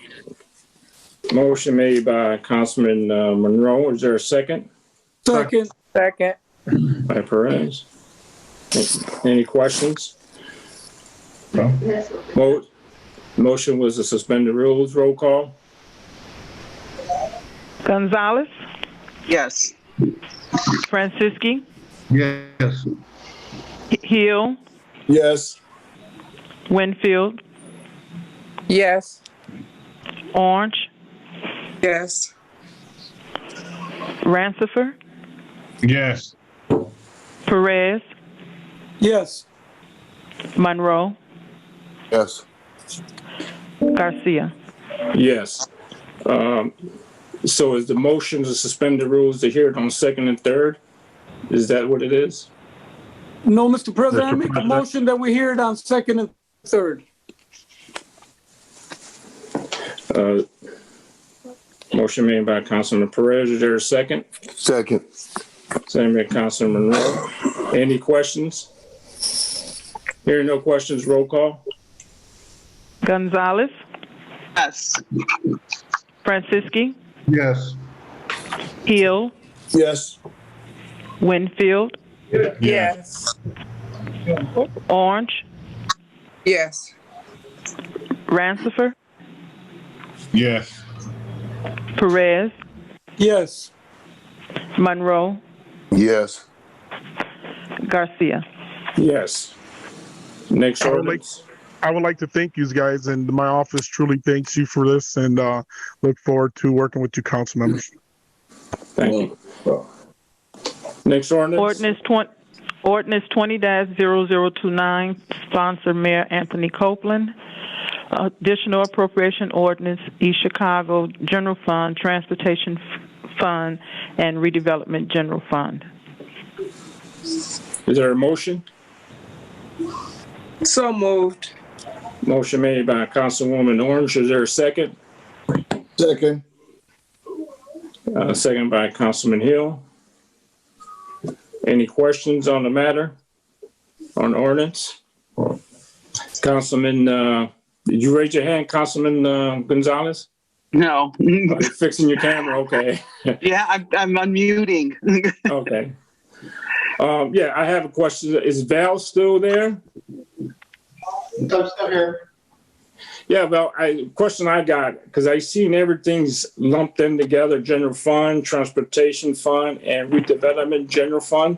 Motion made by Councilman Monroe. Is there a second? Second. Second. By Perez. Any questions? No. Motion was to suspend the rules. Roll call. Gonzalez, Yes. Francisci, Yes. Hill, Yes. Winfield, Yes. Orange, Yes. Rancifer, Yes. Perez, Yes. Monroe, Yes. Garcia. Yes. So is the motion to suspend the rules to hear it on second and third? Is that what it is? No, Mr. President, I Mr. make a President. motion that we hear it on second and third. Motion made by Councilman Perez. Is there a second? Second. Second by Councilman Monroe. Any questions? Hearing no questions, roll call. Gonzalez, Yes. Francisci, Yes. Hill, Yes. Winfield, Yes. Orange, Yes. Rancifer, Yes. Perez, Yes. Monroe, Yes. Garcia. Yes. Next ordinance. I would like to thank you guys, and my office truly thanks you for this, and look forward to working with you, council members. Thank you. Next ordinance. Ordinance 20-0029, sponsor Mayor Anthony Copeland. Additional appropriation ordinance, East Chicago General Fund, Transportation Fund, and Redevelopment General Fund. Is there a motion? So moved. Motion made by Councilwoman Orange. Is there a second? Second. Second by Councilman Hill. Any questions on the matter? On ordinance? Councilman, did you raise your hand, Councilman Gonzalez? No. Are you fixing your camera? Okay. Yeah, I'm unmuting. Okay. Yeah, I have a question. Is Val still there? I'm still here. Yeah, well, question I got, because I seen everything's lumped in together, general fund, transportation fund, and redevelopment general fund.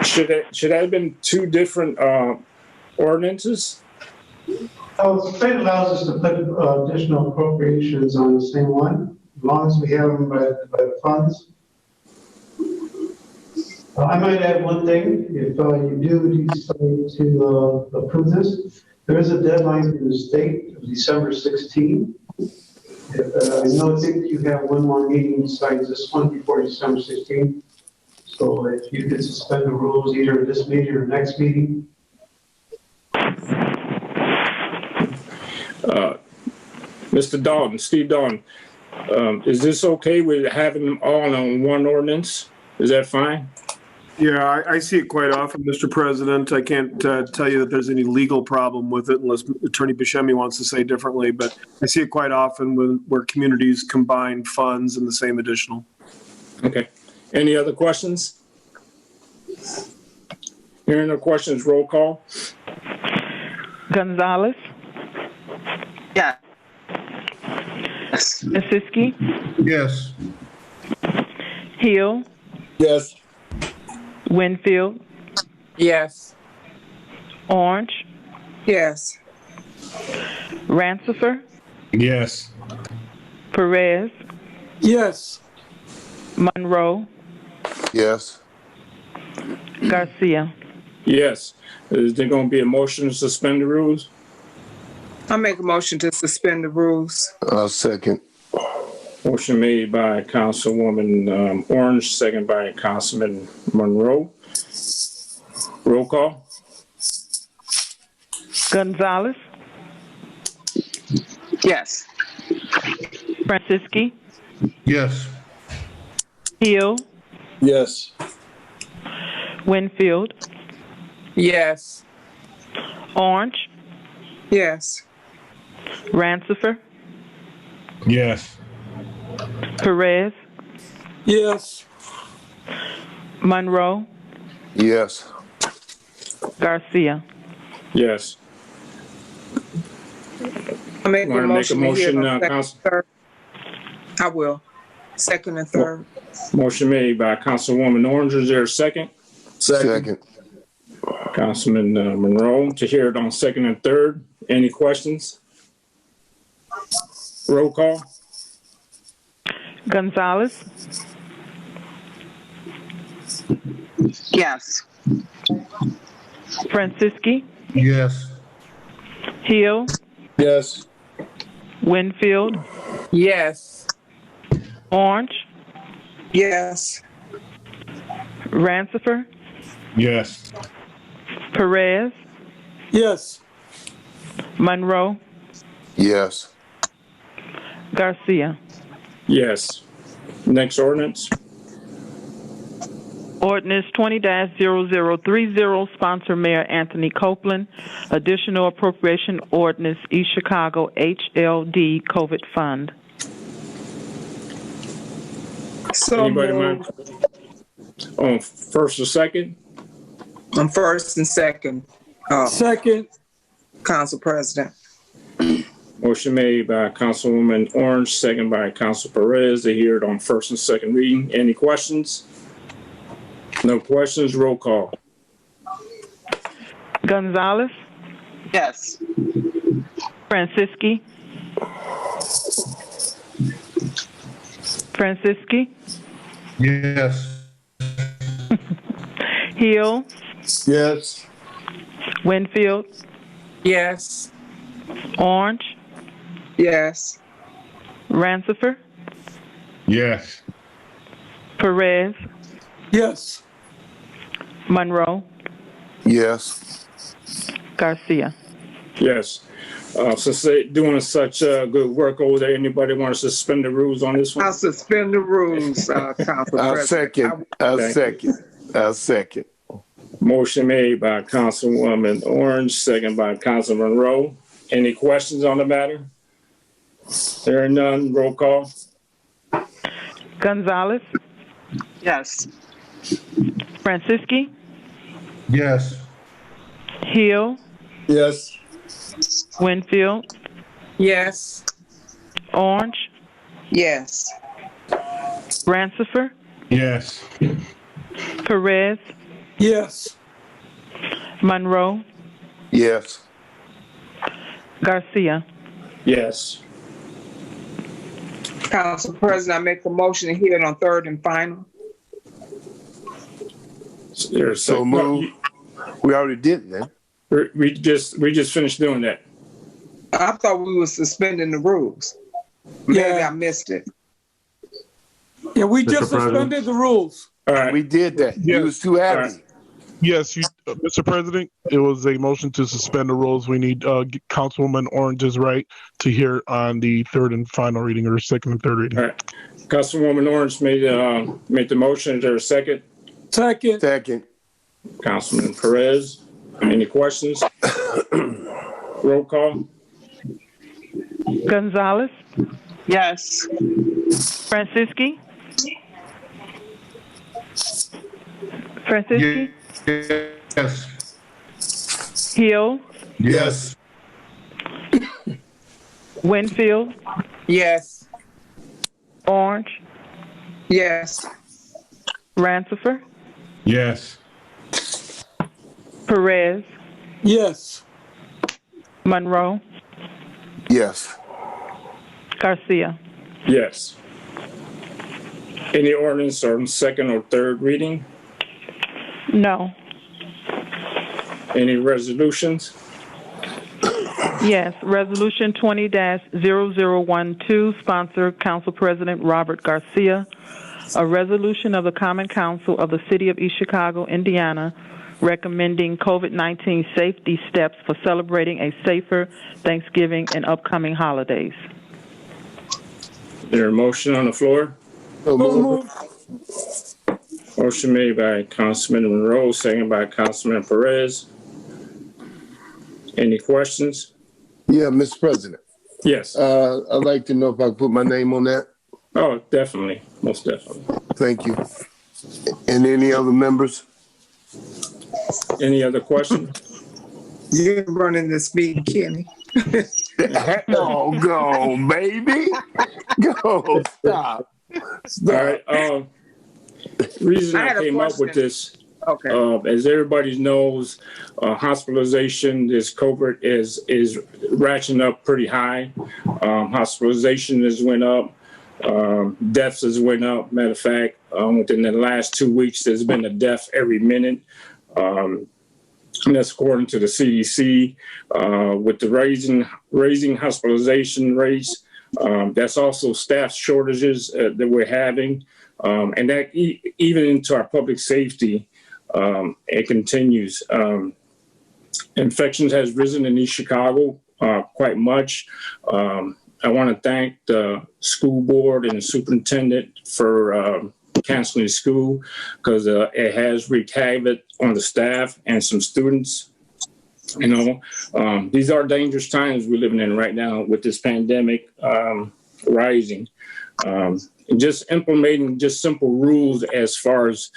Should that have been two different ordinances? The state allows us to put additional appropriations on the same one, as long as we have them by the funds. I might add one thing, if you do decide to approve this, there is a deadline from the state of December 16. I think you have one more meeting besides this one before December 16. So if you could suspend the rules either this meeting or next meeting. Mr. Dalton, Steve Dalton, is this okay with having them all on one ordinance? Is that fine? Yeah, I see it quite often, Mr. President. I can't tell you that there's any legal problem with it unless Attorney Buscemi wants to say differently, but I see it quite often where communities combine funds in the same additional. Okay. Any other questions? Hearing no questions, roll call. Gonzalez, Yeah. Francisci, Yes. Hill, Yes. Winfield, Yes. Orange, Yes. Rancifer, Yes. Perez, Yes. Monroe, Yes. Garcia. Yes. Is there going to be a motion to suspend the rules? I make a motion to suspend the rules. I'll second. Motion made by Councilwoman Orange, second by Councilman Monroe. Roll call. Gonzalez, Yes. Francisci, Yes. Hill, Yes. Winfield, Yes. Orange, Yes. Rancifer, Yes. Perez, Yes. Monroe, Yes. Garcia. Yes. I make a Want to make a motion to hear motion, it on second Council? and third. I will. Second and third. Motion made by Councilwoman Orange. Is there a second? Second. Councilman Monroe to hear it on second and third. Any questions? Roll call. Gonzalez, Yes. Franciski, Yes. Hill, Yes. Winfield, Yes. Orange, Yes. Rancifer, Yes. Perez, Yes. Monroe, Yes. Garcia. Yes. Next ordinance. Ordinance 20-0030, sponsor Mayor Anthony Copeland. Additional appropriation ordinance, East Chicago HLD COVID Fund. So Anybody moved. mind? On first or second? I'm first and second. Second. Council President. Motion made by Councilwoman Orange, second by Council Perez to hear it on first and second reading. Any questions? No questions. Roll call. Gonzalez, Yes. Franciski, Yes. Hill, Yes. Winfield, Yes. Orange, Yes. Rancifer, Yes. Perez, Yes. Monroe, Yes. Garcia. Yes. Since they're doing such good work over there, anybody want to suspend the rules on this one? I'll suspend the rules, Council I'll President. second. I'll second. Motion made by Councilwoman Orange, second by Council Monroe. Any questions on the matter? There are none. Roll call. Gonzalez, Yes. Franciski, Yes. Hill, Yes. Winfield, Yes. Orange, Yes. Rancifer, Yes. Perez, Yes. Monroe, Yes. Garcia. Yes. Council President, I make a motion to hear it on third and final. There's So move. We already did that. We just finished doing that. I thought we were suspending the rules. Maybe Yeah. I missed it. Yeah, we Mr. just President. suspended the rules. All right. We did that. Yes. You was too happy. Yes, Mr. President, it was a motion to suspend the rules. We need Councilwoman Orange's right to hear on the third and final reading, or second and third reading. All right. Councilwoman Orange made the motion. Is there a second? Second. Second. Councilman Perez. Any questions? Roll call. Gonzalez, Yes. Franciski, Yes. Hill, Yes. Winfield, Yes. Orange, Yes. Rancifer, Yes. Perez, Yes. Monroe, Yes. Garcia. Yes. Any ordinance on second or third reading? No. Any resolutions? Yes, Resolution 20-0012, sponsor Council President Robert Garcia. A resolution of the Common Council of the City of East Chicago, Indiana, recommending COVID-19 safety steps for celebrating a safer Thanksgiving and upcoming holidays. Is there a motion on the floor? So So move. moved. Motion made by Councilman Monroe, second by Councilman Perez. Any questions? Yeah, Mr. President. Yes. I'd like to know if I can put my name on that. Oh, definitely. Most definitely. Thank you. And any other members? Any other questions? You're running this meeting, Kenny. Oh, go, baby. Go. Stop. All right. Reason I came up with this, as everybody knows, hospitalization, this COVID is ratcheting up pretty high. Hospitalization has went up. Deaths has went up. Matter of fact, within the last 2 weeks, there's been a death every minute. And that's according to the CDC. With the raising hospitalization rates, that's also staff shortages that we're having. And that even into our public safety, it continues. Infections has risen in East Chicago quite much. I want to thank the school board and the superintendent for canceling school, because it has wreaked havoc on the staff and some students. You know, these are dangerous times we're living in right now with this pandemic rising. Just implementing just simple rules as far as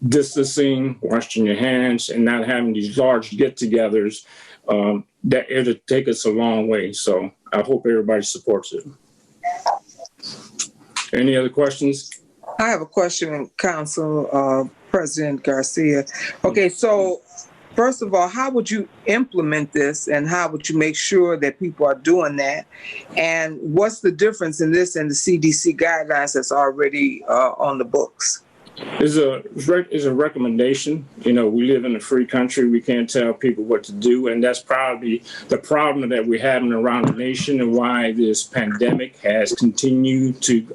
distancing, washing your hands, and not having these large get-togethers, that it'll take us a long way. So I hope everybody supports it. Any other questions? I have a question, Council President Garcia. Okay, so first of all, how would you implement this, and how would you make sure that people are doing that? And what's the difference in this and the CDC guidelines that's already on the books? Is a recommendation. You know, we live in a free country. We can't tell people what to do, and that's probably the problem that we're having around the nation, and why this pandemic has continued to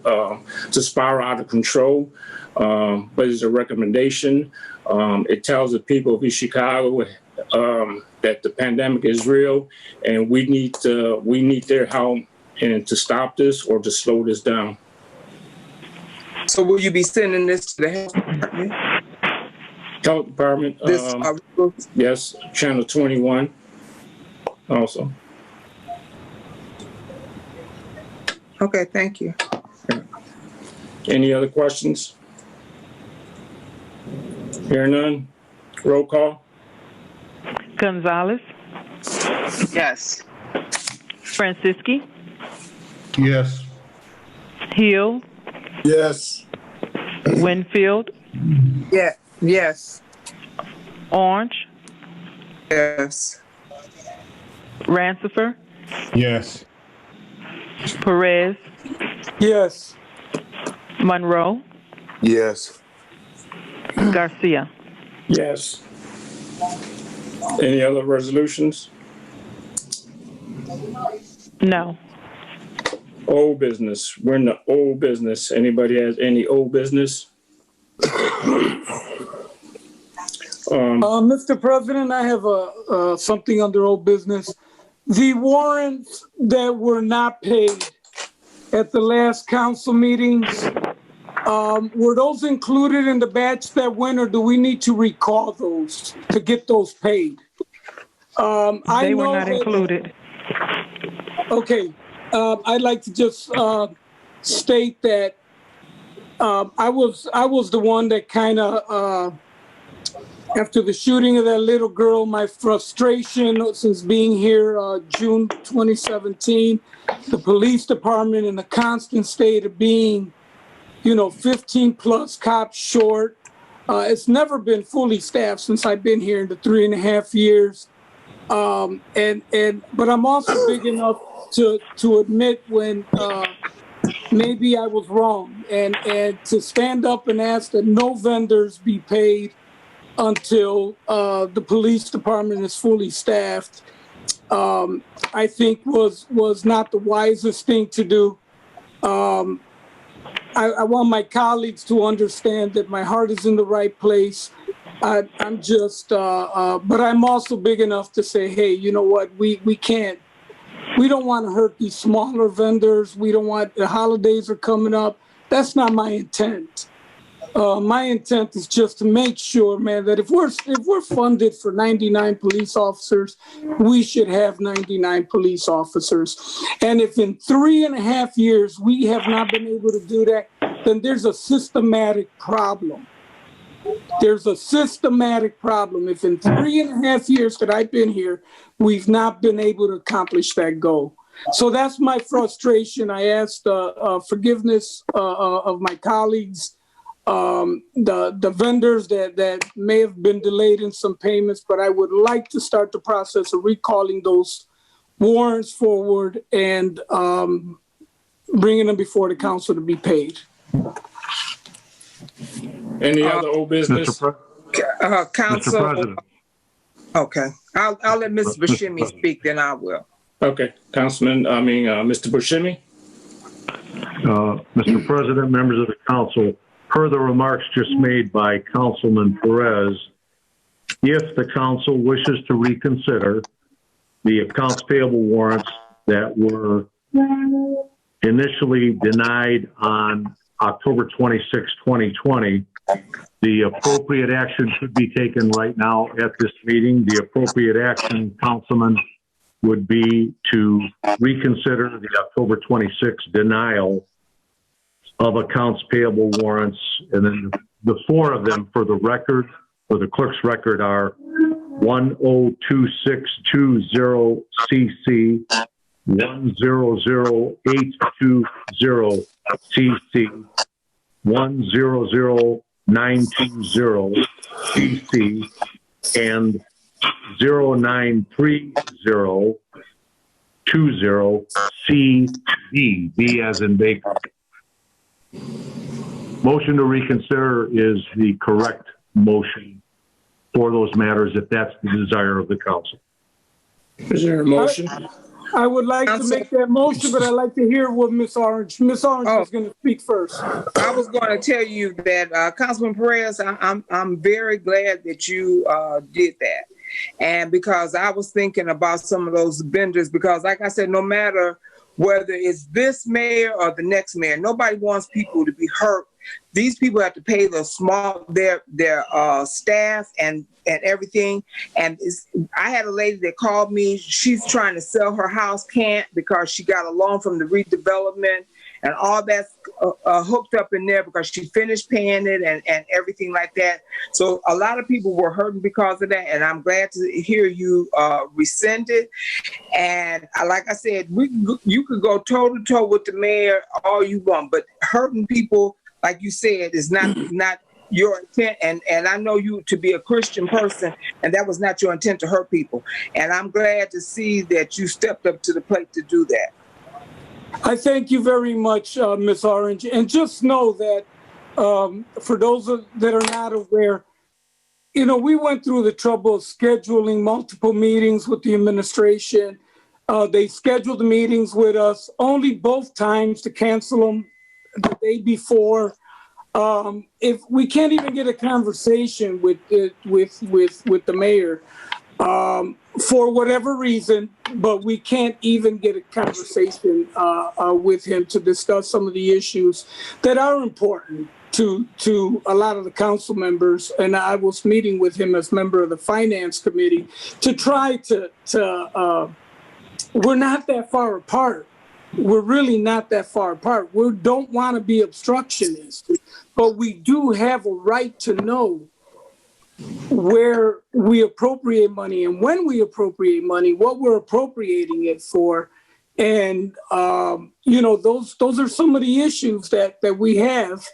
spiral out of control. But it's a recommendation. It tells the people of East Chicago that the pandemic is real, and we need their help and to stop this or to slow this down. So will you be sending this to the health department? Health department, yes, channel 21 also. Okay, thank you. Any other questions? Hear none, roll call. Gonzalez, Yes. Francisci, Yes. Hill, Yes. Winfield, Yeah. Yes. Orange, Yes. Yes. Rancifer, Perez, Yes. Monroe, Yes. Garcia. Yes. Any other resolutions? No. Old business. We're in the old business. Anybody has any old business? Mr. President, I have something under old business. The warrants that were not paid at the last council meetings, were those included in the batch that went, or do we need to recall those to get those paid? They were not included. Okay. I'd like to just state that I was the one that kind of, after the shooting of that little girl, my frustration since being here June 2017, the police department in a constant state of being, 15 plus cops short. It's never been fully staffed since I've been here in the 3.5 years. But I'm also big enough to admit when maybe I was wrong, and to stand up and ask that no vendors be paid until the police department is fully staffed, I think was not the wisest thing to do. I want my colleagues to understand that my heart is in the right place. I'm just, but I'm also big enough to say, hey, you know what? We don't want to hurt these smaller vendors. We don't want, the holidays are coming up. That's not my intent. My intent is just to make sure, man, that if we're funded for 99 police officers, we should have 99 police officers. And if in 3.5 years we have not been able to do that, then there's a systematic problem. There's a systematic problem. If in 3.5 years that I've been here, we've not been able to accomplish that goal. So that's my frustration. I asked forgiveness of my colleagues, the vendors that may have been delayed in some payments, but I would like to start the process of recalling those warrants forward and bringing them before the council to be paid. Any other old business? Council. Mr. President. Okay, I'll let Mr. Buscemi speak, then I will. Okay, Mr. Buscemi. Mr. President, members of the council, per the remarks just made by Councilman Perez, if the council wishes to reconsider the accounts payable warrants that were initially denied on October 26, 2020, the appropriate action should be taken right now at this meeting. The appropriate action, Councilman, would be to reconsider the October 26 denial of accounts payable warrants. And then the four of them for the record, for the clerk's record, are 102620CC, 100820CC, 100920CC, and 093020CD, B as in Baker. Motion to reconsider is the correct motion for those matters if that's the desire of the council. Is there a motion? I would like to make that motion, but I'd like to hear what Ms. Orange is going to speak first. I was going to tell you that, Councilman Perez, I'm very glad that you did that. And because I was thinking about some of those vendors, because like I said, no matter whether it's this mayor or the next mayor, nobody wants people to be hurt. These people have to pay their staff and everything. And I had a lady that called me. She's trying to sell her house, can't, because she got a loan from the redevelopment, and all that's hooked up in there because she finished paying it and everything like that. So a lot of people were hurting because of that, and I'm glad to hear you rescind it. And like I said, you could go toe-to-toe with the mayor all you want, but hurting people, like you said, is not your intent. And I know you to be a Christian person, and that was not your intent to hurt people. And I'm glad to see that you stepped up to the plate to do that. I thank you very much, Ms. Orange. And just know that for those that are not aware, we went through the trouble of scheduling multiple meetings with the administration. They scheduled the meetings with us, only both times to cancel them the day before. If we can't even get a conversation with the mayor, for whatever reason, but we can't even get a conversation with him to discuss some of the issues that are important to a lot of the council members. And I was meeting with him as member of the finance committee to try to we're not that far apart. We're really not that far apart. We don't want to be obstructionists, but we do have a right to know where we appropriate money and when we appropriate money, what we're appropriating it for. And, those are some of the issues that we have.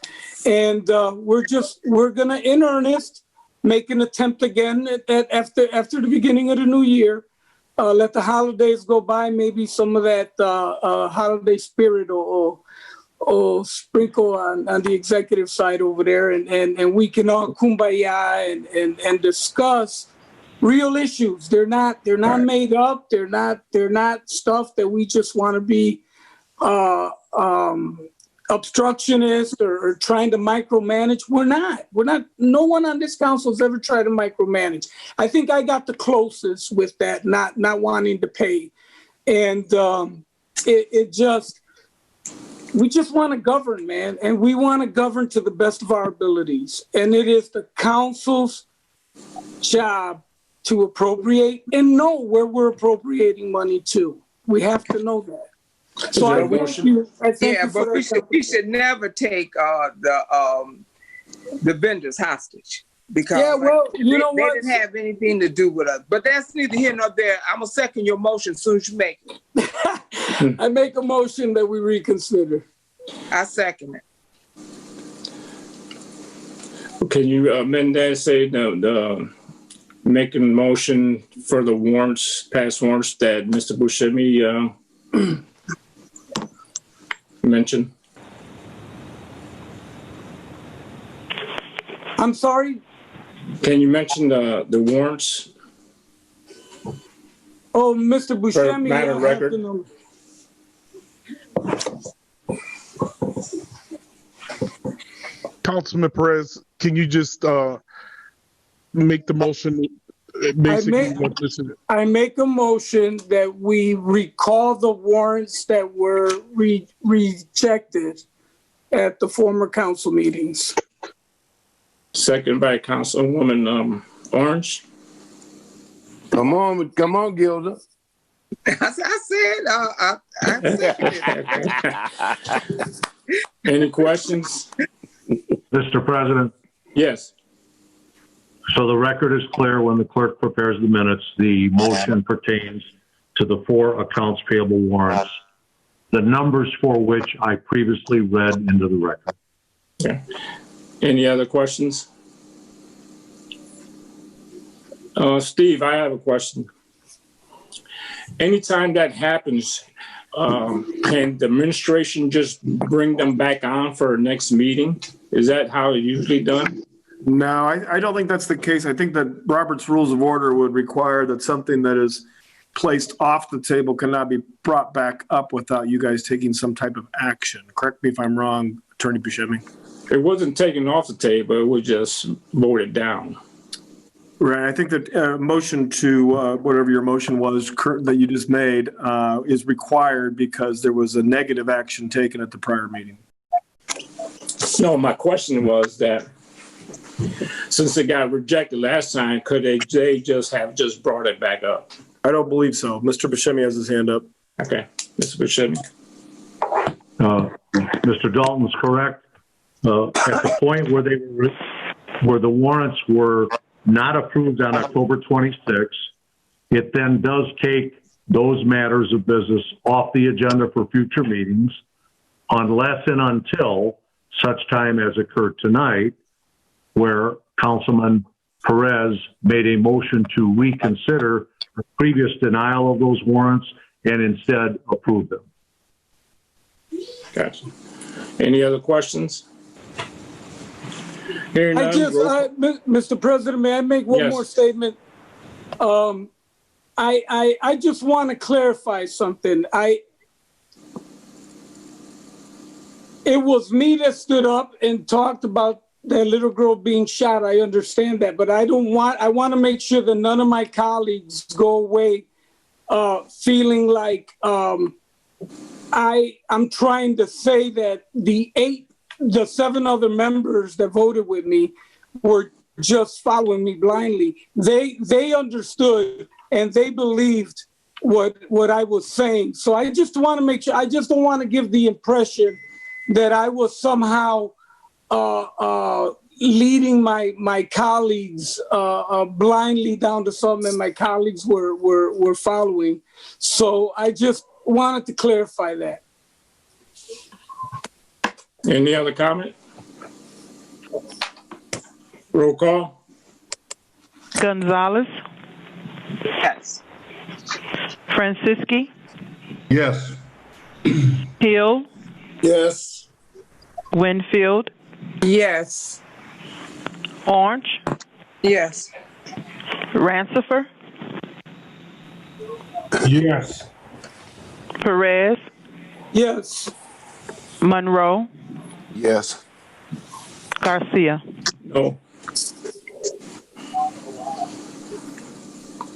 And we're going to, in earnest, make an attempt again after the beginning of the new year. Let the holidays go by, maybe some of that holiday spirit or sprinkle on the executive side over there, and we can all kumbaya and discuss real issues. They're not made up. They're not stuff that we just want to be obstructionist or trying to micromanage. We're not. No one on this council has ever tried to micromanage. I think I got the closest with that, not wanting to pay. And it just, we just want to govern, man, and we want to govern to the best of our abilities. And it is the council's job to appropriate and know where we're appropriating money to. We have to know that. So I thank you. I thank Yeah, you for but we should never take the vendors hostage. Because yeah, well, you know they what? didn't have anything to do with us. But that's neither here nor there. I'm going to second your motion as soon as you make it. I make a motion that we reconsider. I second it. Can you amend that, say making a motion for the warrants, past warrants that Mr. Buscemi mentioned? I'm sorry? Can you mention the warrants? Oh, Mr. Buscemi. Matter of record. Councilman Perez, can you just make the motion? Basically, I make a motion that we recall the warrants that were rejected at the former council meetings. Second by Councilwoman Orange. Come on, Gilda. I said. Any questions? Mr. President? Yes. So the record is clear when the clerk prepares the minutes. The motion pertains to the 4 accounts payable warrants, the numbers for which I previously read into the record. Okay. Any other questions? Steve, I have a question. Anytime that happens, can the administration just bring them back on for a next meeting? Is that how it's usually done? No, I don't think that's the case. I think that Robert's Rules of Order would require that something that is placed off the table cannot be brought back up without you guys taking some type of action. Correct me if I'm wrong, Attorney Buscemi. It wasn't taken off the table. It was just voted down. Right. I think that motion to whatever your motion was that you just made is required because there was a negative action taken at the prior meeting. No, my question was that since it got rejected last time, could they just have brought it back up? I don't believe so. Mr. Buscemi has his hand up. Okay. Mr. Buscemi. Mr. Dalton's correct. At the point where the warrants were not approved on October 26th, it then does take those matters of business off the agenda for future meetings unless and until such time as occurred tonight, where Councilman Perez made a motion to reconsider the previous denial of those warrants and instead approve them. Gotcha. Any other questions? Mr. President, may I make one more statement? I just want to clarify something. It was me that stood up and talked about that little girl being shot. I understand that, but I want to make sure that none of my colleagues go away feeling like I'm trying to say that the 7 other members that voted with me were just following me blindly. They understood and they believed what I was saying. So I just want to make sure, I just don't want to give the impression that I was somehow leading my colleagues blindly down to something and my colleagues were following. So I just wanted to clarify that. Any other comment? Roll call. Gonzalez. Yes. Francisci. Yes. Hill. Yes. Winfield. Yes. Orange. Yes. Rancifer. Yes. Perez. Yes. Monroe. Yes. Garcia. No.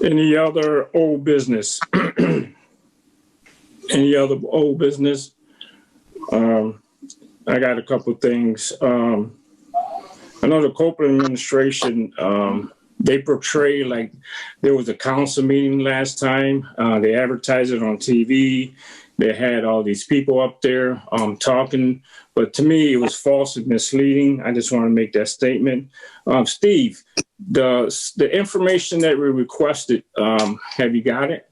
Any other old business? Any other old business? I got a couple things. I know the Copeland administration, they portray like there was a council meeting last time. They advertised it on TV. They had all these people up there talking, but to me, it was false and misleading. I just want to make that statement. Steve, the information that we requested, have you got it?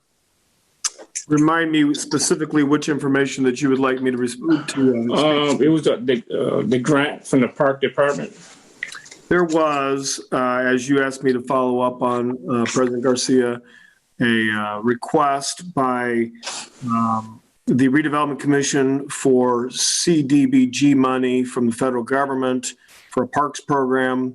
Remind me specifically which information that you would like me to respond to. It was the grant from the park department. There was, as you asked me to follow up on, President Garcia, a request by the Redevelopment Commission for CDBG money from the federal government for a parks program.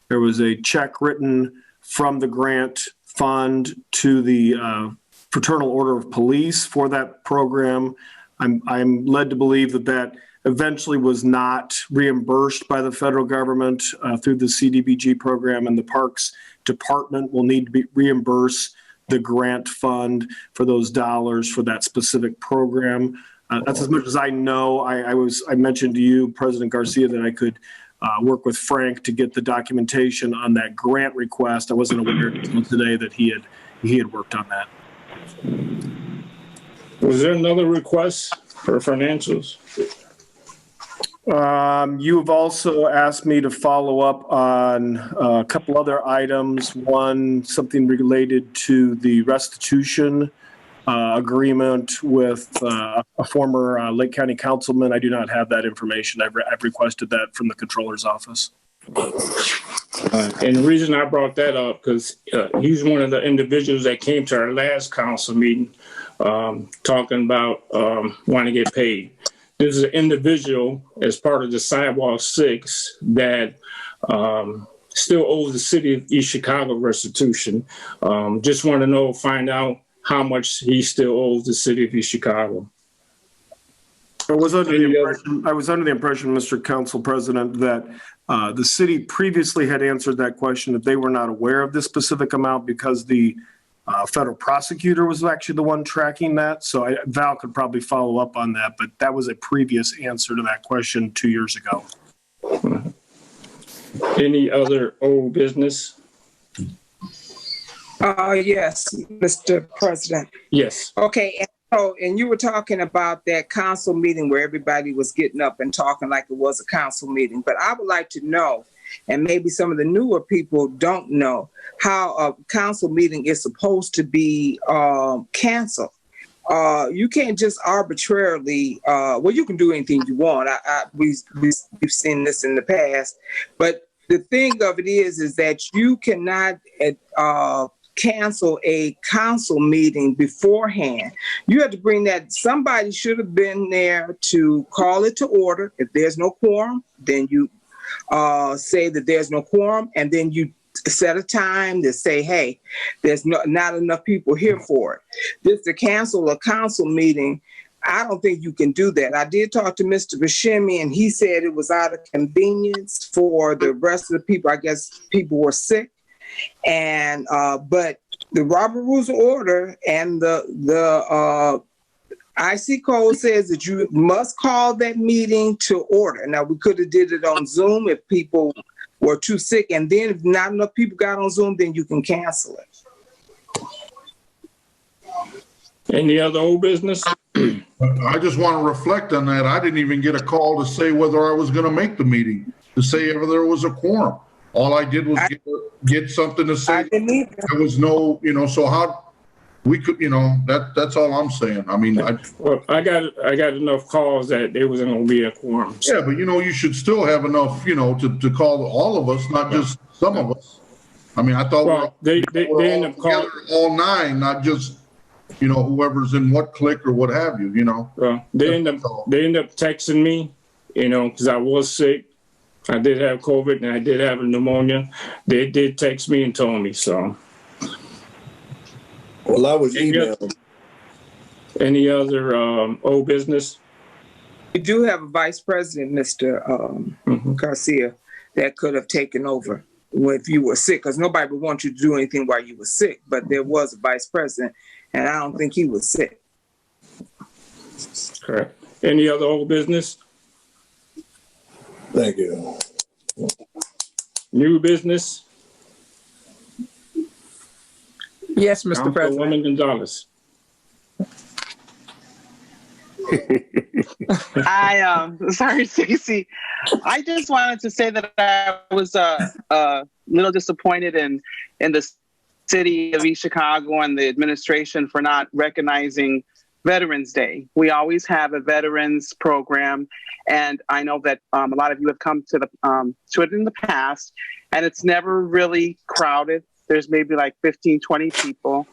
There was a check written from the grant fund to the Fraternal Order of Police for that program. I'm led to believe that eventually was not reimbursed by the federal government through the CDBG program, and the Parks Department will need to reimburse the grant fund for those dollars for that specific program. That's as much as I know. I mentioned to you, President Garcia, that I could work with Frank to get the documentation on that grant request. I wasn't aware until today that he had worked on that. Was there another request for financials? You've also asked me to follow up on a couple other items. One, something related to the restitution agreement with a former Lake County councilman. I do not have that information. I've requested that from the controller's office. And the reason I brought that up, because he's one of the individuals that came to our last council meeting talking about wanting to get paid. This is an individual as part of the Sidewalk 6 that still owes the city of East Chicago restitution. Just want to find out how much he still owes the city of East Chicago. I was under the impression, Mr. Council President, that the city previously had answered that question, that they were not aware of this specific amount because the federal prosecutor was actually the one tracking that. So Val could probably follow up on that, but that was a previous answer to that question 2 years ago. Any other old business? Yes, Mr. President. Yes. Okay. And you were talking about that council meeting where everybody was getting up and talking like it was a council meeting. But I would like to know, and maybe some of the newer people don't know, how a council meeting is supposed to be canceled. You can't just arbitrarily, well, you can do anything you want. We've seen this in the past. But the thing of it is that you cannot cancel a council meeting beforehand. You have to bring that. Somebody should have been there to call it to order. If there's no quorum, then you say that there's no quorum, and then you set a time to say, hey, there's not enough people here for it. Just to cancel a council meeting, I don't think you can do that. I did talk to Mr. Buscemi, and he said it was out of convenience for the rest of the people. I guess people were sick. And but the Robert Rules of Order and the IC code says that you must call that meeting to order. Now, we could have did it on Zoom if people were too sick, and then if not enough people got on Zoom, then you can cancel it. Any other old business? I just want to reflect on that. I didn't even get a call to say whether I was going to make the meeting, to say whether there was a quorum. All I did was get something to say. There was no, so how we could, that's all I'm saying. I mean, I got enough calls that there wasn't going to be a quorum. Yeah, but you should still have enough, to call all of us, not just some of us. I mean, I thought they end up calling all nine, not just whoever's in what clique or what have you. Well, they end up texting me, because I was sick. I did have COVID and I did have a pneumonia. They did text me and told me so. Well, I was emailing. Any other old business? We do have a vice president, Mr. Garcia, that could have taken over if you were sick, because nobody would want you to do anything while you were sick. But there was a vice president, and I don't think he was sick. Correct. Any other old business? Thank you. New business? Yes, Mr. President. Councilwoman Gonzalez. Sorry, Stacy. I just wanted to say that I was a little disappointed in the city of East Chicago and the administration for not recognizing Veterans Day. We always have a veterans program, and I know that a lot of you have come to it in the past, and it's never really crowded. There's maybe like 15, 20 people,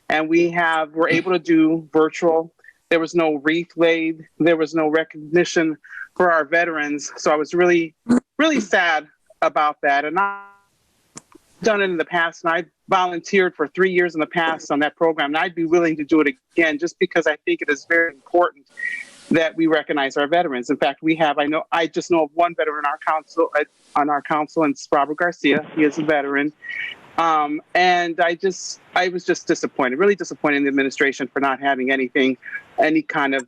and we're able to do virtual. There was no wreath laid. There was no recognition for our veterans. So I was really, really sad about that. And I've done it in the past, and I volunteered for 3 years in the past on that program. And I'd be willing to do it again, just because I think it is very important that we recognize our veterans. In fact, I just know of one veteran on our council, and it's Robert Garcia. He is a veteran. And I was just disappointed, really disappointed in the administration for not having any kind of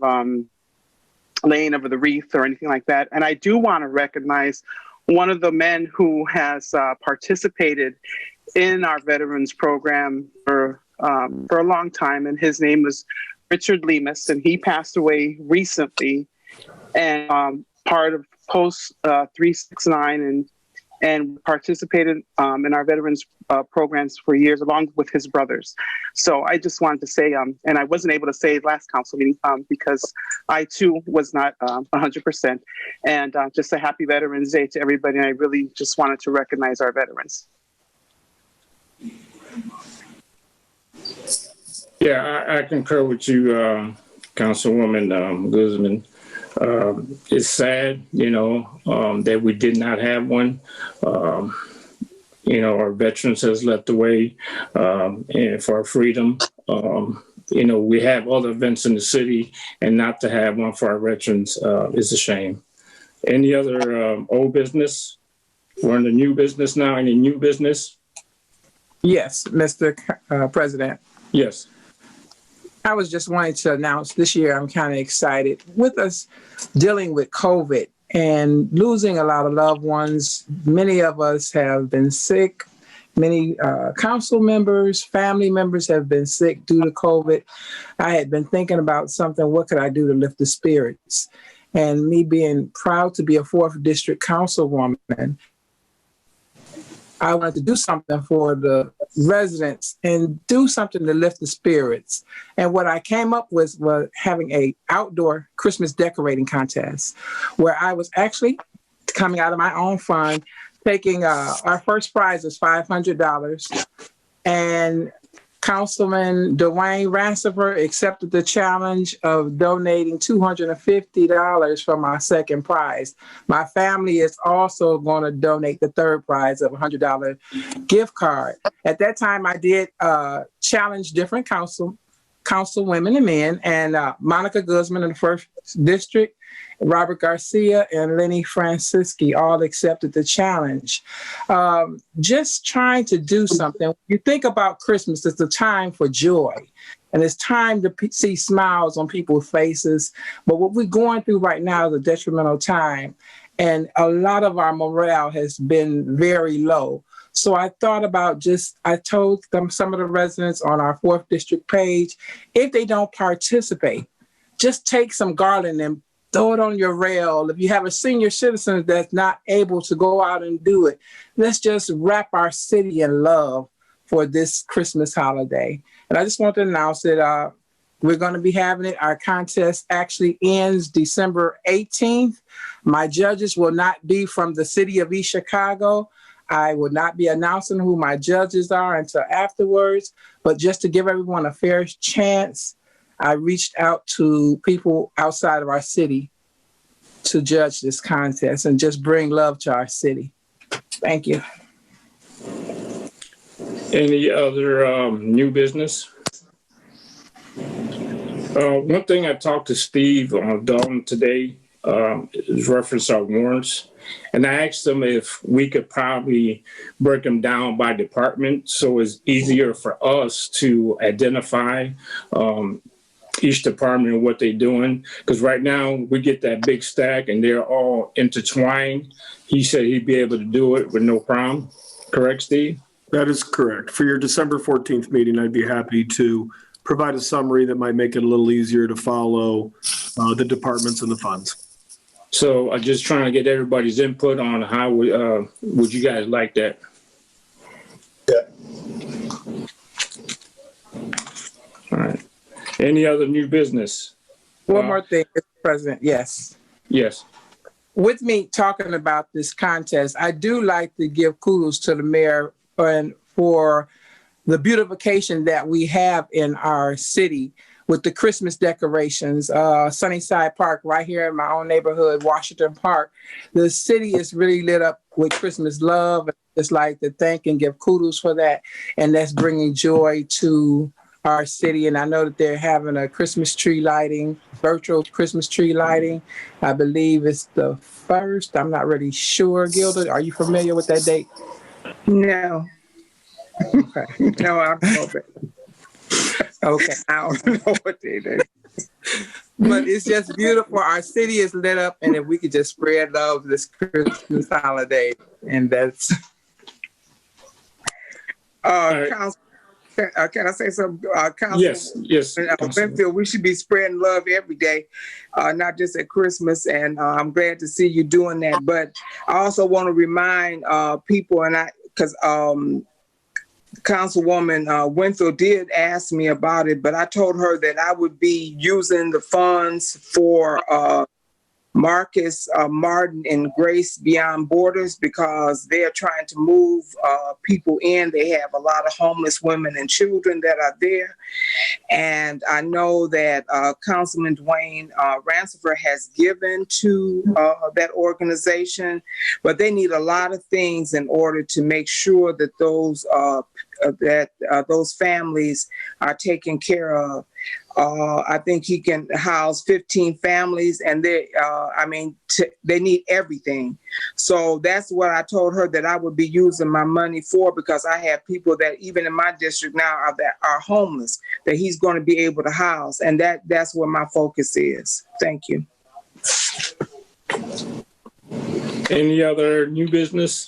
laying over the wreath or anything like that. And I do want to recognize one of the men who has participated in our veterans program for a long time, and his name was Richard Lemus, and he passed away recently, and part of Post 369 and participated in our veterans programs for years, along with his brothers. So I just wanted to say, and I wasn't able to say last council meeting because I too was not 100%. And just a happy Veterans Day to everybody. And I really just wanted to recognize our veterans. Yeah, I concur with you, Councilwoman Guzman. It's sad, that we did not have one. Our veterans has left the way and for our freedom. We have other events in the city, and not to have one for our veterans is a shame. Any other old business? We're in the new business now. Any new business? Yes, Mr. President. Yes. I was just wanting to announce this year, I'm kind of excited with us dealing with COVID and losing a lot of loved ones. Many of us have been sick. Many council members, family members have been sick due to COVID. I had been thinking about something, what could I do to lift the spirits? And me being proud to be a 4th District councilwoman, I wanted to do something for the residents and do something to lift the spirits. And what I came up with was having an outdoor Christmas decorating contest, where I was actually coming out of my own fund, taking our first prize is $500. And Councilman Dwayne Rancifer accepted the challenge of donating $250 for my second prize. My family is also going to donate the third prize of a $100 gift card. At that time, I did challenge different councilwomen and men, and Monica Guzman in the 1st District, Robert Garcia and Lenny Francisci all accepted the challenge. Just trying to do something. When you think about Christmas, it's a time for joy, and it's time to see smiles on people's faces. But what we're going through right now is a detrimental time, and a lot of our morale has been very low. So I thought about I told some of the residents on our 4th District page, if they don't participate, just take some garland and throw it on your rail. If you have a senior citizen that's not able to go out and do it, let's just wrap our city in love for this Christmas holiday. And I just want to announce that we're going to be having it. Our contest actually ends December 18th. My judges will not be from the city of East Chicago. I will not be announcing who my judges are until afterwards, but just to give everyone a fair chance, I reached out to people outside of our city to judge this contest and just bring love to our city. Thank you. Any other new business? One thing I talked to Steve Dalton today is reference our warrants. And I asked him if we could probably break them down by department so it's easier for us to identify each department and what they're doing. Because right now we get that big stack and they're all intertwined. He said he'd be able to do it with no problem. Correct, Steve? That is correct. For your December 14th meeting, I'd be happy to provide a summary that might make it a little easier to follow the departments and the funds. So I'm just trying to get everybody's input on how would you guys like that? Yeah. All right. Any other new business? One more thing, Mr. President. Yes. Yes. With me talking about this contest, I do like to give kudos to the mayor and for the beautification that we have in our city with the Christmas decorations. Sunnyside Park, right here in my own neighborhood, Washington Park. The city is really lit up with Christmas love. It's like to thank and give kudos for that. And that's bringing joy to our city. And I know that they're having a Christmas tree lighting, virtual Christmas tree lighting. I believe it's the 1st. I'm not really sure. Gilda, are you familiar with that date? No. Okay. No, I'm hoping. Okay, I don't know what they do. But it's just beautiful. Our city is lit up, and if we could just spread love this Christmas holiday, and that's Council. Can I say something? Council, yes. Benfield, we should be spreading love every day, not just at Christmas. And I'm glad to see you doing that. But I also want to remind people, because Councilwoman Winfield did ask me about it, but I told her that I would be using the funds for Marcus Martin and Grace Beyond Borders because they are trying to move people in. They have a lot of homeless women and children that are there. And I know that Councilman Dwayne Rancifer has given to that organization, but they need a lot of things in order to make sure that those families are taken care of. I think he can house 15 families, and they need everything. So that's what I told her that I would be using my money for, because I have people that even in my district now that are homeless that he's going to be able to house, and that's where my focus is. Thank you. Any other new business?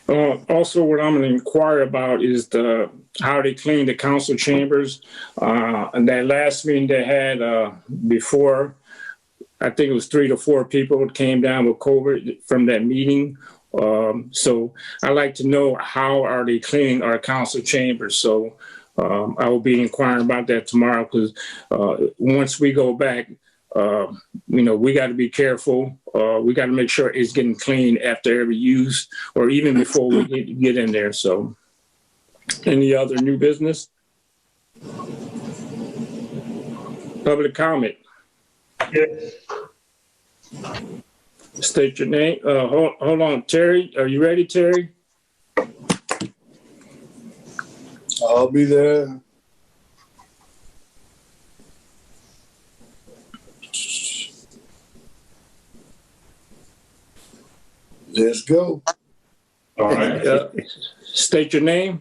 Also, what I'm going to inquire about is how they clean the council chambers. And that last meeting they had before, I think it was 3 to 4 people that came down with COVID from that meeting. So I'd like to know how are they cleaning our council chambers. So I will be inquiring about that tomorrow, because once we go back, we got to be careful. We got to make sure it's getting clean after every use, or even before we get in there. So, any other new business? Public comment. Yes. State your name. Hold on, Terry. Are you ready, Terry? I'll be there. Let's go. All right. State your name.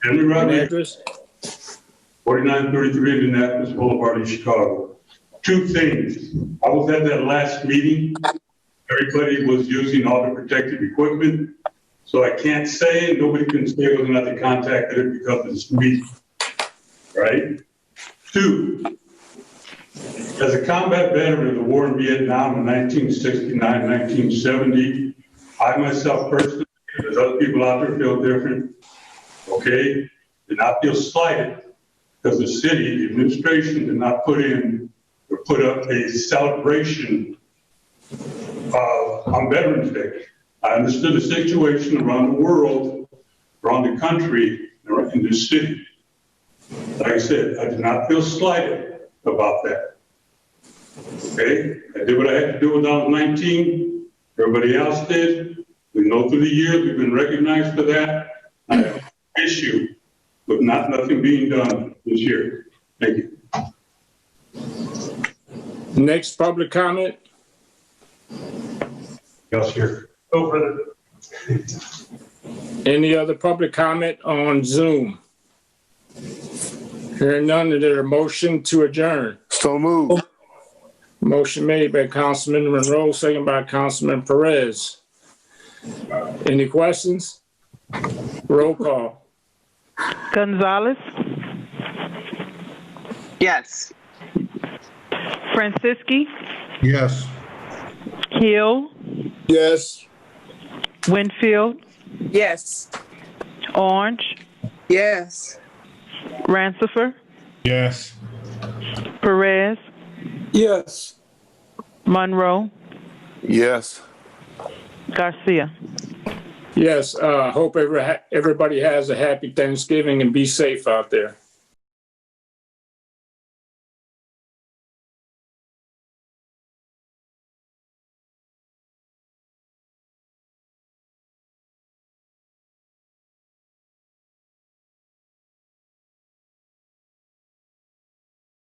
Henry And Rodriguez, address. 4933 Indianapolis Boulevard in Chicago. 2 things. I was at that last meeting. Everybody was using all the protective equipment. So I can't say, nobody can say whether or not they contacted it because of this meeting. Right? 2, as a combat veteran of the war in Vietnam in 1969, 1970, I myself personally, as other people out there feel different, okay, did not feel slighted because the city, the administration did not put up a celebration on Veterans Day. I understood the situation around the world, around the country, in this city. Like I said, I did not feel slighted about that. Okay, I did what I had to do when I was 19. Everybody else did. We know through the years we've been recognized for that. I have an issue with nothing being done this year. Thank you. Next public comment. Yes, sir. Go for it. Any other public comment on Zoom? Hearing none, is there a motion to adjourn? So moved. Motion made by Councilman Monroe, second by Councilman Perez. Any questions? Roll call. Gonzalez, Yes. Franciski, Yes. Hill, Yes. Winfield, Yes. Orange, Yes. Rancifer, Yes. Perez, Yes. Monroe, Yes. Garcia. Yes, hope everybody has a happy Thanksgiving and be safe out there.